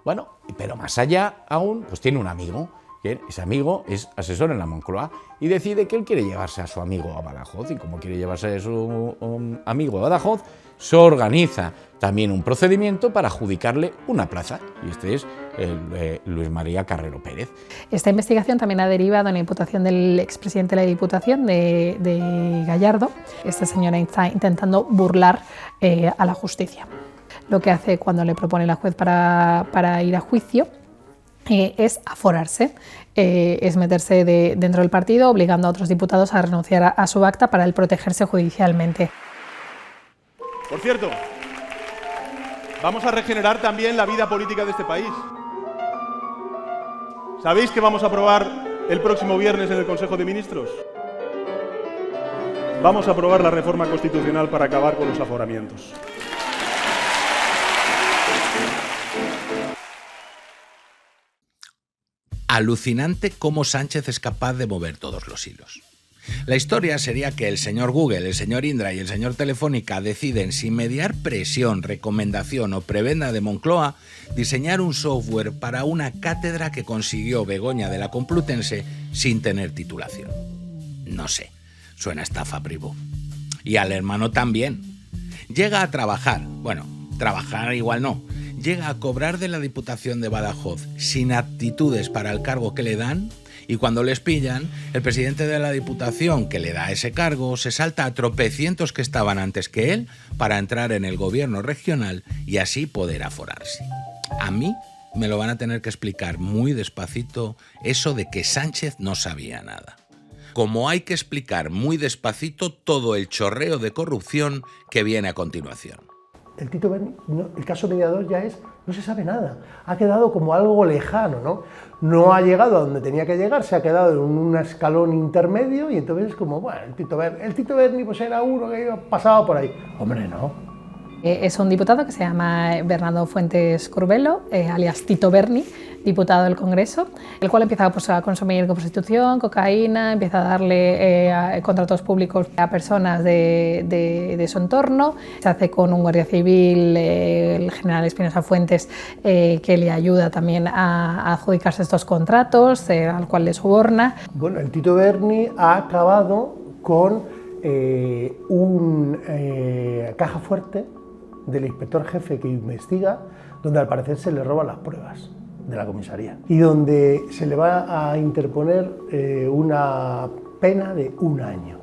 Bueno, pero más allá aún, pues tiene un amigo, que ese amigo es asesor en la Moncloa y decide que él quiere llevarse a su amigo a Badajoz, y como quiere llevarse a su amigo a Badajoz, se organiza también un procedimiento para adjudicarle una plaza, y este es Luis María Carrero Pérez. Esta investigación también ha derivado en la imputación del expresidente de la Diputación, de Gallardo. Este señor está intentando burlar a la justicia. Lo que hace cuando le propone la juez para ir a juicio es aforarse, es meterse dentro del partido, obligando a otros diputados a renunciar a su acta para él protegerse judicialmente. Por cierto, Vamos a regenerar también la vida política de este país. ¿Sabéis que vamos a aprobar el próximo viernes en el Consejo de Ministros? Vamos a aprobar la reforma constitucional para acabar con los aforamientos. Alucinante cómo Sánchez es capaz de mover todos los hilos. La historia sería que el señor Google, el señor Indra y el señor Telefónica deciden, sin mediar presión, recomendación o prebenda de Moncloa, diseñar un software para una cátedra que consiguió Begoña de la Complutense sin tener titulación. No sé, suena a estafa privó. Y al hermano también. Llega a trabajar, bueno, trabajar igual no, llega a cobrar de la Diputación de Badajoz sin aptitudes para el cargo que le dan. Y cuando les pillan, el presidente de la Diputación que le da ese cargo se salta a tropecientos que estaban antes que él para entrar en el gobierno regional y así poder aforarse. A mí me lo van a tener que explicar muy despacito eso de que Sánchez no sabía nada. Como hay que explicar muy despacito todo el chorreo de corrupción que viene a continuación. El Tito Berni, el caso mediador ya no se sabe nada, ha quedado como algo lejano, ¿no? No ha llegado a donde tenía que llegar, se ha quedado en un escalón intermedio y entonces es como, bueno, el Tito Berni pues era uno que pasaba por ahí. Hombre, no. Es un diputado que se llama Bernardo Fuentes Curbelo, alias Tito Berni, diputado del Congreso, el cual empieza pues, a consumir prostitución, cocaína, empieza a darle contratos públicos a personas de su entorno, se hace con un guardia civil, el general Espinosa Fuentes, que le ayuda también a adjudicarse estos contratos, al cual le soborna. Bueno, el Tito Berni ha acabado con un caja fuerte del inspector jefe que investiga, donde al parecer se le roban las pruebas de la comisaría y donde se le va a interponer una pena de 1 año.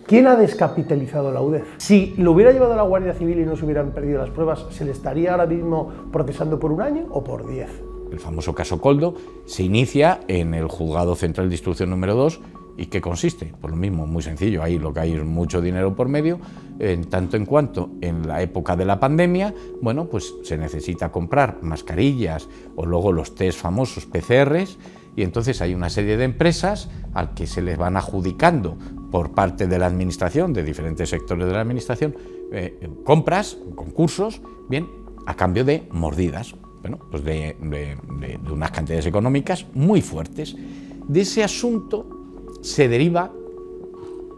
¿Quién ha descapitalizado la UDEF? Si lo hubiera llevado a la Guardia Civil y no se hubieran perdido las pruebas, ¿se le estaría ahora mismo procesando por 1 año o por 10? El famoso caso Koldo se inicia en el Juzgado Central de Instrucción número 2. ¿Y qué consiste? Pues lo mismo, muy sencillo, ahí lo que hay es mucho dinero por medio, en tanto en cuanto en la época de la pandemia, bueno, pues se necesita comprar mascarillas o luego los test famosos PCRs, y entonces hay una serie de empresas al que se les van adjudicando por parte de la administración, de diferentes sectores de la administración, compras, concursos, bien, a cambio de mordidas, bueno, pues de unas cantidades económicas muy fuertes. De ese asunto se deriva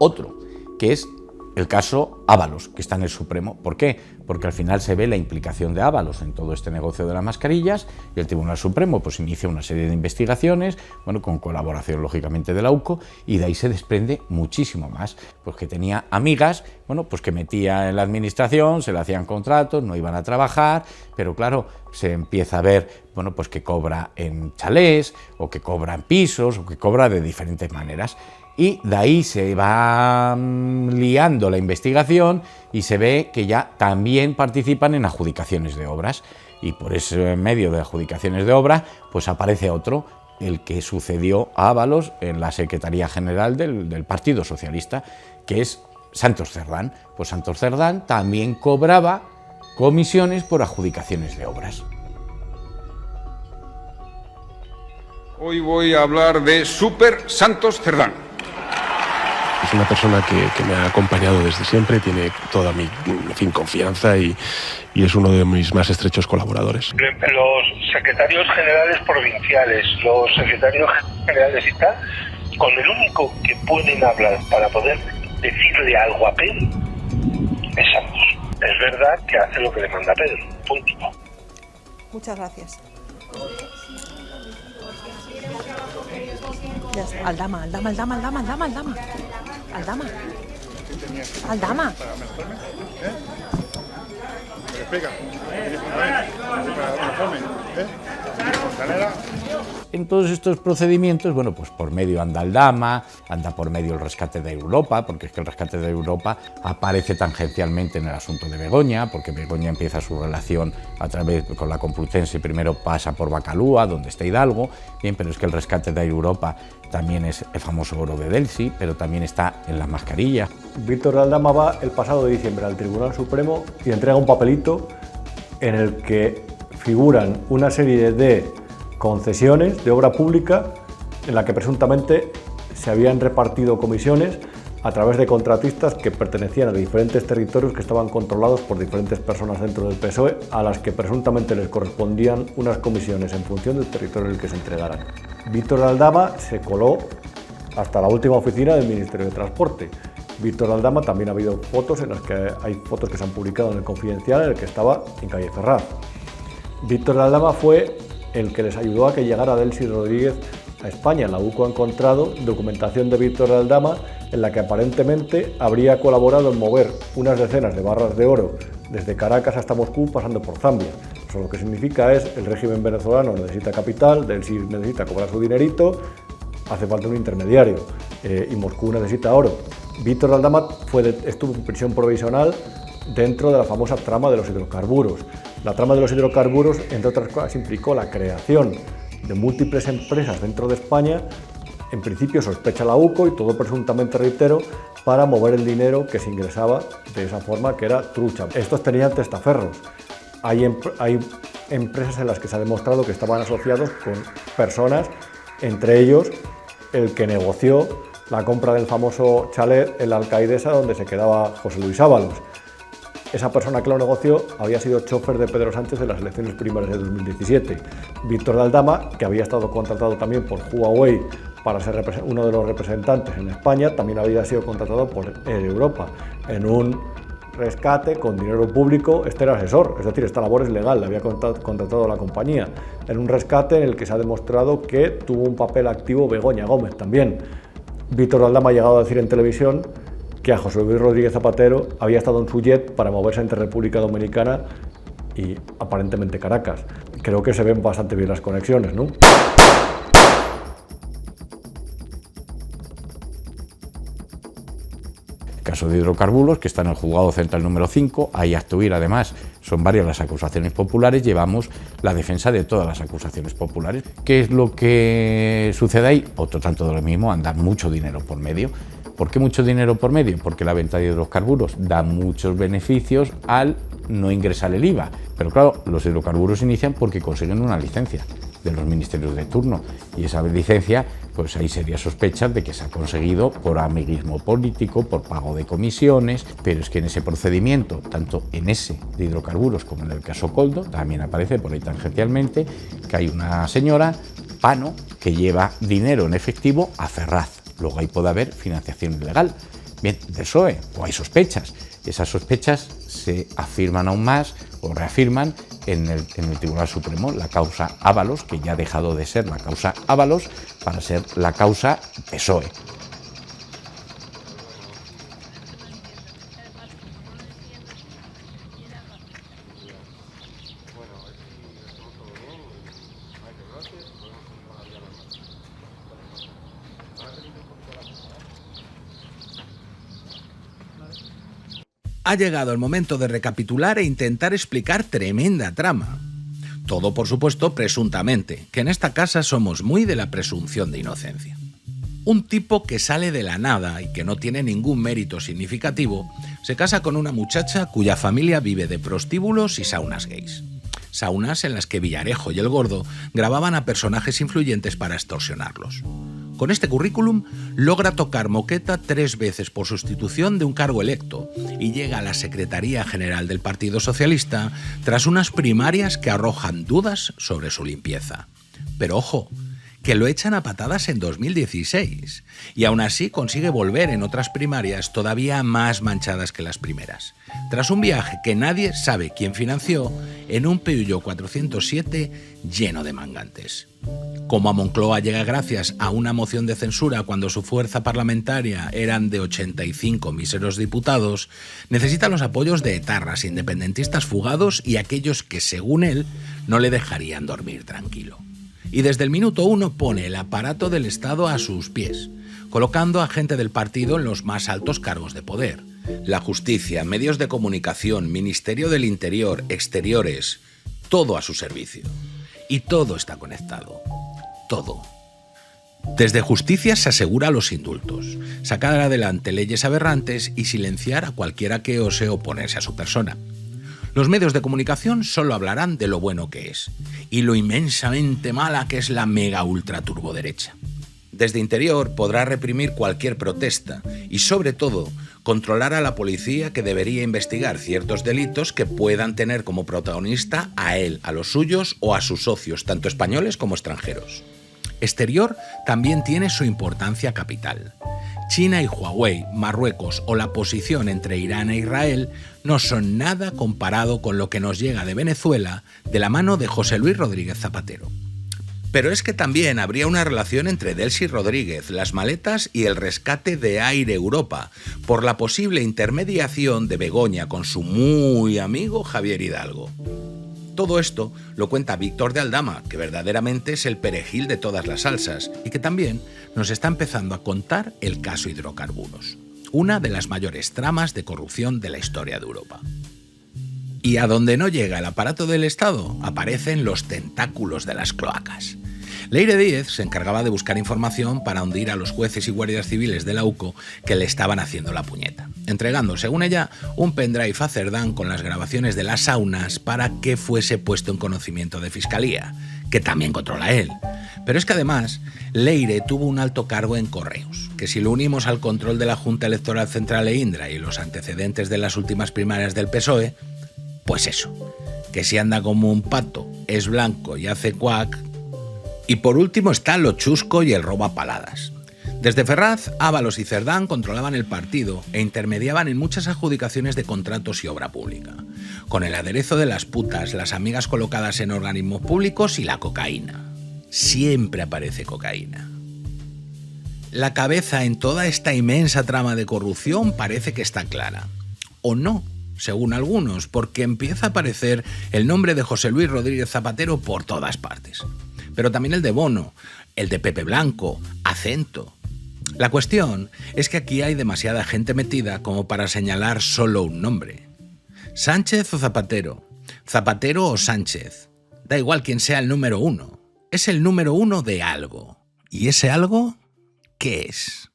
otro, que es el caso Ábalos, que está en el Supremo. ¿Por qué? Porque al final se ve la implicación de Ábalos en todo este negocio de las mascarillas y el Tribunal Supremo pues inicia una serie de investigaciones, bueno, con colaboración lógicamente de la UCO, y de ahí se desprende muchísimo más, pues que tenía amigas, bueno, pues que metía en la administración, se le hacían contratos, no iban a trabajar, pero claro, se empieza a ver, bueno, pues que cobra en chalés, o que cobra en pisos, o que cobra de diferentes maneras. Y de ahí se va liando la investigación y se ve que ya también participan en adjudicaciones de obras. Y por ese medio de adjudicaciones de obras, pues aparece otro, el que sucedió a Ábalos en la Secretaría General del Partido Socialista, que es Santos Cerdán. Pues Santos Cerdán también cobraba comisiones por adjudicaciones de obras. Hoy voy a hablar de Super Santos Cerdán. Es una persona que me ha acompañado desde siempre, tiene toda mi confianza y es uno de mis más estrechos colaboradores. Los secretarios generales provinciales, los secretarios generales y tal, con el único que pueden hablar para poder decirle algo a Pedro es Santos. Es verdad que hace lo que le manda Pedro, punto. Muchas gracias. Aldama. En todos estos procedimientos, bueno, pues por medio anda Aldama, anda por medio el rescate de Europa, porque es que el rescate de Europa aparece tangencialmente en el asunto de Begoña, porque Begoña empieza su relación a través con la Complutense y primero pasa por Bacalúa, donde está Hidalgo, bien, pero es que el rescate de Europa también es el famoso oro de Delsi, pero también está en las mascarillas. Víctor Aldama va el pasado de diciembre al Tribunal Supremo y entrega un papelito en el que figuran una serie de concesiones de obra pública en la que presuntamente se habían repartido comisiones a través de contratistas que pertenecían a diferentes territorios que estaban controlados por diferentes personas dentro del PSOE, a las que presuntamente les correspondían unas comisiones en función del territorio en el que se entregaran. Víctor Aldama se coló hasta la última oficina del Ministerio de Transporte. Víctor Aldama, también ha habido fotos en las que hay fotos que se han publicado en el Confidencial en el que estaba en calle Ferraz. Víctor Aldama fue el que les ayudó a que llegara Delcy Rodríguez a España. La UCO ha encontrado documentación de Víctor Aldama en la que aparentemente habría colaborado en mover unas decenas de barras de oro desde Caracas hasta Moscú, pasando por Zambia. Eso lo que significa es el régimen venezolano necesita capital, Delcy necesita cobrar su dinerito, hace falta un intermediario y Moscú necesita oro. Víctor Aldama estuvo en prisión provisional dentro de la famosa trama de los hidrocarburos. La trama de los hidrocarburos, entre otras cosas, implicó la creación de múltiples empresas dentro de España, en principio sospecha la UCO y todo presuntamente, reitero, para mover el dinero que se ingresaba de esa forma que era trucha. Estos tenían testaferros. Hay empresas en las que se ha demostrado que estaban asociados con personas, entre ellos el que negoció la compra del famoso chalet en la Alcaidesa donde se quedaba José Luis Ábalos. Esa persona que lo negoció había sido chofer de Pedro Sánchez en las elecciones primarias de 2017. Víctor Aldama, que había estado contratado también por Huawei para ser uno de los representantes en España, también había sido contratado por Air Europa en un rescate con dinero público. Este era asesor, es decir, esta labor es legal, le había contratado a la compañía, en un rescate en el que se ha demostrado que tuvo un papel activo Begoña Gómez también. Víctor Aldama ha llegado a decir en televisión que a José Luis Rodríguez Zapatero había estado en su jet para moverse entre República Dominicana y aparentemente Caracas. Creo que se ven bastante bien las conexiones, ¿no? Caso de hidrocarburos, que está en el juzgado central número 5, hay acto huir, además, son varias las acusaciones populares, llevamos la defensa de todas las acusaciones populares. ¿Qué es lo que sucede ahí? Otro tanto de lo mismo, anda mucho dinero por medio. ¿Por qué mucho dinero por medio? Porque la venta de hidrocarburos da muchos beneficios al no ingresar el IVA. Pero claro, los hidrocarburos inician porque consiguen una licencia de los ministerios de turno y esa licencia, pues hay serias sospechas de que se ha conseguido por amiguismo político, por pago de comisiones, pero es que en ese procedimiento, tanto en ese de hidrocarburos como en el caso Coldo, también aparece por ahí tangencialmente que hay una señora, Pano, que lleva dinero en efectivo a Ferraz. Luego ahí puede haber financiación ilegal, bien, del PSOE, o hay sospechas. Esas sospechas se afirman aún más o reafirman en el Tribunal Supremo, la causa Ábalos, que ya ha dejado de ser la causa Ábalos para ser la causa PSOE. Ha llegado el momento de recapitular e intentar explicar tremenda trama. Todo, por supuesto, presuntamente, que en esta casa somos muy de la presunción de inocencia. Un tipo que sale de la nada y que no tiene ningún mérito significativo, se casa con una muchacha cuya familia vive de prostíbulos y saunas gays. Saunas en las que Villarejo y el Gordo grababan a personajes influyentes para extorsionarlos. Con este currículum logra tocar moqueta 3 veces por sustitución de un cargo electo y llega a la Secretaría General del Partido Socialista tras unas primarias que arrojan dudas sobre su limpieza. Pero ojo, que lo echan a patadas en 2016 y aún así consigue volver en otras primarias todavía más manchadas que las primeras, tras un viaje que nadie sabe quién financió en un Peugeot 407 lleno de mangantes. Como a Moncloa llega gracias a una moción de censura cuando su fuerza parlamentaria eran de 85 míseros diputados, necesita los apoyos de etarras, independentistas fugados y aquellos que, según él, no le dejarían dormir tranquilo. Y desde el minuto 1 pone el aparato del Estado a sus pies, colocando a gente del partido en los más altos cargos de poder. La justicia, medios de comunicación, Ministerio del Interior, Exteriores, todo a su servicio. Y todo está conectado. Todo. Desde justicia se asegura los indultos, sacar adelante leyes aberrantes y silenciar a cualquiera que ose oponerse a su persona. Los medios de comunicación solo hablarán de lo bueno que es y lo inmensamente mala que es la mega ultra turboderecha. Desde Interior podrá reprimir cualquier protesta y, sobre todo, controlar a la policía, que debería investigar ciertos delitos que puedan tener como protagonista a él, a los suyos o a sus socios, tanto españoles como extranjeros. Exterior también tiene su importancia capital. China y Huawei, Marruecos o la posición entre Irán e Israel no son nada comparado con lo que nos llega de Venezuela de la mano de José Luis Rodríguez Zapatero. Pero es que también habría una relación entre Delcy Rodríguez, las maletas y el rescate de Air Europa, por la posible intermediación de Begoña con su muy amigo Javier Hidalgo. Todo esto lo cuenta Víctor de Aldama, que verdaderamente es el perejil de todas las salsas y que también nos está empezando a contar el caso Hidrocarburos, una de las mayores tramas de corrupción de la historia de Europa. Y a donde no llega el aparato del Estado, aparecen los tentáculos de las cloacas. Leire Díez se encargaba de buscar información para hundir a los jueces y guardias civiles de la UCO que le estaban haciendo la puñeta, entregando, según ella, un pendrive a Cerdán con las grabaciones de las saunas para que fuese puesto en conocimiento de Fiscalía, que también controla él. Pero es que además, Leire tuvo un alto cargo en Correos, que si lo unimos al control de la Junta Electoral Central e Indra y los antecedentes de las últimas primarias del PSOE, pues eso, que si anda como un pato, es blanco y hace cuac. Y por último está lo chusco y el robo a paladas. Desde Ferraz, Ábalos y Cerdán controlaban el partido e intermediaban en muchas adjudicaciones de contratos y obra pública, con el aderezo de las putas, las amigas colocadas en organismos públicos y la cocaína. Siempre aparece cocaína. La cabeza en toda esta inmensa trama de corrupción parece que está clara. O no, según algunos, porque empieza a aparecer el nombre de José Luis Rodríguez Zapatero por todas partes. Pero también el de Bono, el de Pepe Blanco, Acento. La cuestión es que aquí hay demasiada gente metida como para señalar solo un nombre. Sánchez o Zapatero, Zapatero o Sánchez, da igual quién sea el número uno. Es el número uno de algo. ¿Y ese algo qué es?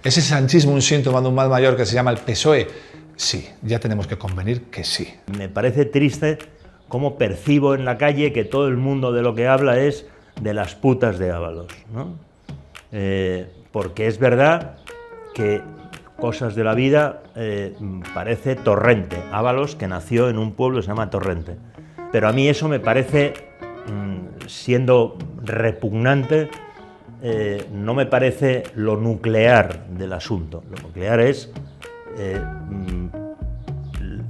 ¿Es el sanchismo un síntoma de un mal mayor que se llama el PSOE? Sí, ya tenemos que convenir que sí. Me parece triste cómo percibo en la calle que todo el mundo de lo que habla es de las putas de Ábalos, ¿no? Porque es verdad que cosas de la vida parece Torrente. Ábalos, que nació en un pueblo que se llama Torrente. Pero a mí eso me parece, siendo repugnante, no me parece lo nuclear del asunto. Lo nuclear es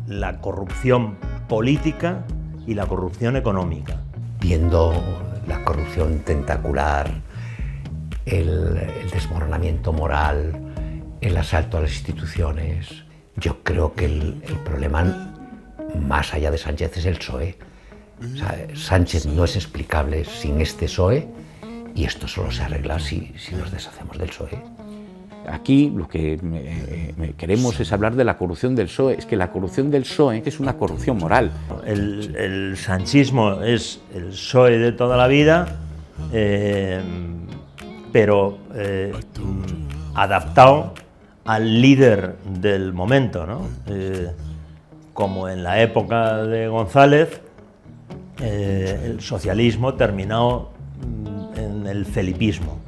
la corrupción política y la corrupción económica. Viendo la corrupción tentacular, el desmoronamiento moral, el asalto a las instituciones, yo creo que el problema, más allá de Sánchez, es el PSOE. O sea, Sánchez no es explicable sin este PSOE y esto solo se arregla si nos deshacemos del PSOE. Aquí lo que queremos es hablar de la corrupción del PSOE. Es que la corrupción del PSOE es una corrupción moral. El sanchismo es el PSOE de toda la vida, pero adaptado al líder del momento, ¿no? Como en la época de González, el socialismo terminó en el felipismo.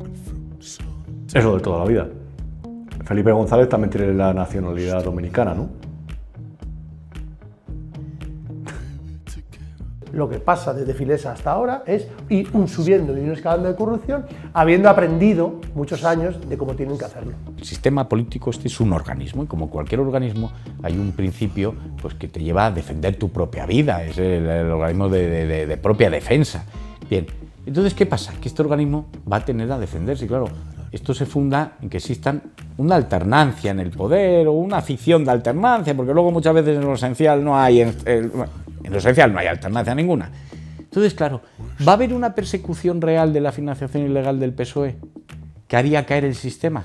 Eso de toda la vida. Felipe González también tiene la nacionalidad dominicana, ¿no? Lo que pasa desde Filesa hasta ahora es ir subiendo y un escalando de corrupción, habiendo aprendido muchos años de cómo tienen que hacerlo. El sistema político es un organismo y como cualquier organismo hay un principio pues, que te lleva a defender tu propia vida, es el organismo de propia defensa. Bien, entonces ¿qué pasa? Que este organismo va a tener a defenderse, claro. Esto se funda en que existan una alternancia en el poder o una ficción de alternancia, porque luego muchas veces en lo esencial no hay, alternancia ninguna. Entonces, claro, ¿va a haber una persecución real de la financiación ilegal del PSOE que haría caer el sistema?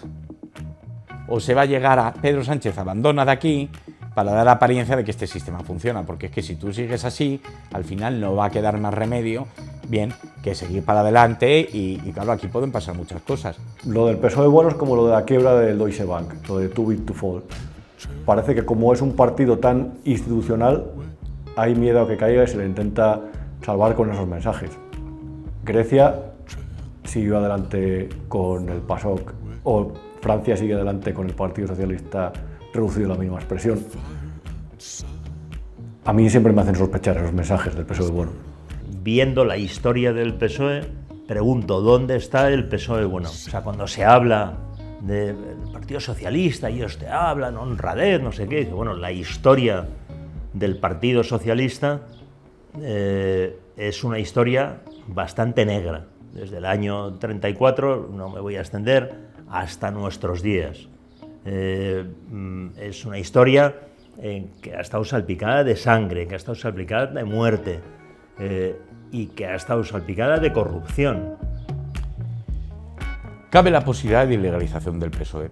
¿O se va a llegar a Pedro Sánchez abandona de aquí para dar la apariencia de que este sistema funciona? Porque es que si tú sigues así, al final no va a quedar más remedio, bien, que seguir para adelante y claro, aquí pueden pasar muchas cosas. Lo del PSOE bueno es como lo de la quiebra del Deutsche Bank, lo de too big to fall. parece que como es un partido tan institucional, hay miedo a que caiga y se le intenta salvar con esos mensajes. Grecia siguió adelante con el PASOK, o Francia sigue adelante con el Partido Socialista reducido a la mínima expresión. A mí siempre me hacen sospechar esos mensajes del PSOE bueno. Viendo la historia del PSOE, pregunto, ¿dónde está el PSOE bueno? O sea, cuando se habla del Partido Socialista, ellos te hablan, honradez, no sé qué, bueno, la historia del Partido Socialista es una historia bastante negra, desde el año 34, no me voy a extender, hasta nuestros días. Es una historia que ha estado salpicada de sangre, que ha estado salpicada de muerte y que ha estado salpicada de corrupción. ¿Cabe la posibilidad de ilegalización del PSOE?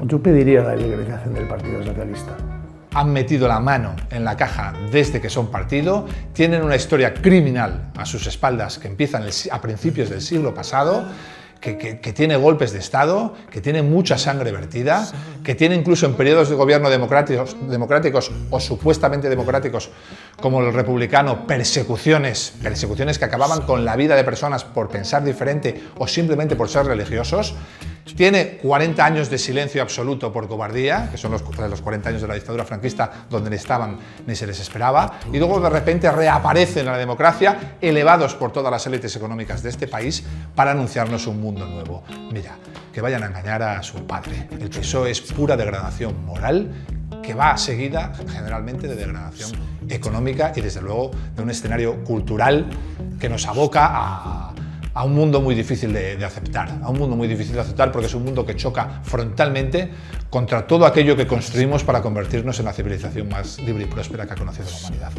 Yo pediría la ilegalización del Partido Socialista. Han metido la mano en la caja desde que son partido, tienen una historia criminal a sus espaldas que empiezan a principios del siglo pasado, que tiene golpes de Estado, que tiene mucha sangre vertida, que tiene incluso en periodos de gobierno democráticos o supuestamente democráticos, como el republicano, persecuciones que acababan con la vida de personas por pensar diferente o simplemente por ser religiosos. Tiene 40 años de silencio absoluto por cobardía, que son los 40 años de la dictadura franquista, donde ni estaban ni se les esperaba, y luego de repente reaparecen a la democracia, elevados por todas las élites económicas de este país, para anunciarnos un mundo nuevo. Mira, que vayan a engañar a su padre. El PSOE es pura degradación moral, que va seguida generalmente de degradación económica y desde luego de un escenario cultural que nos aboca a un mundo muy difícil de aceptar, porque es un mundo que choca frontalmente contra todo aquello que construimos para convertirnos en la civilización más libre y próspera que ha conocido la humanidad.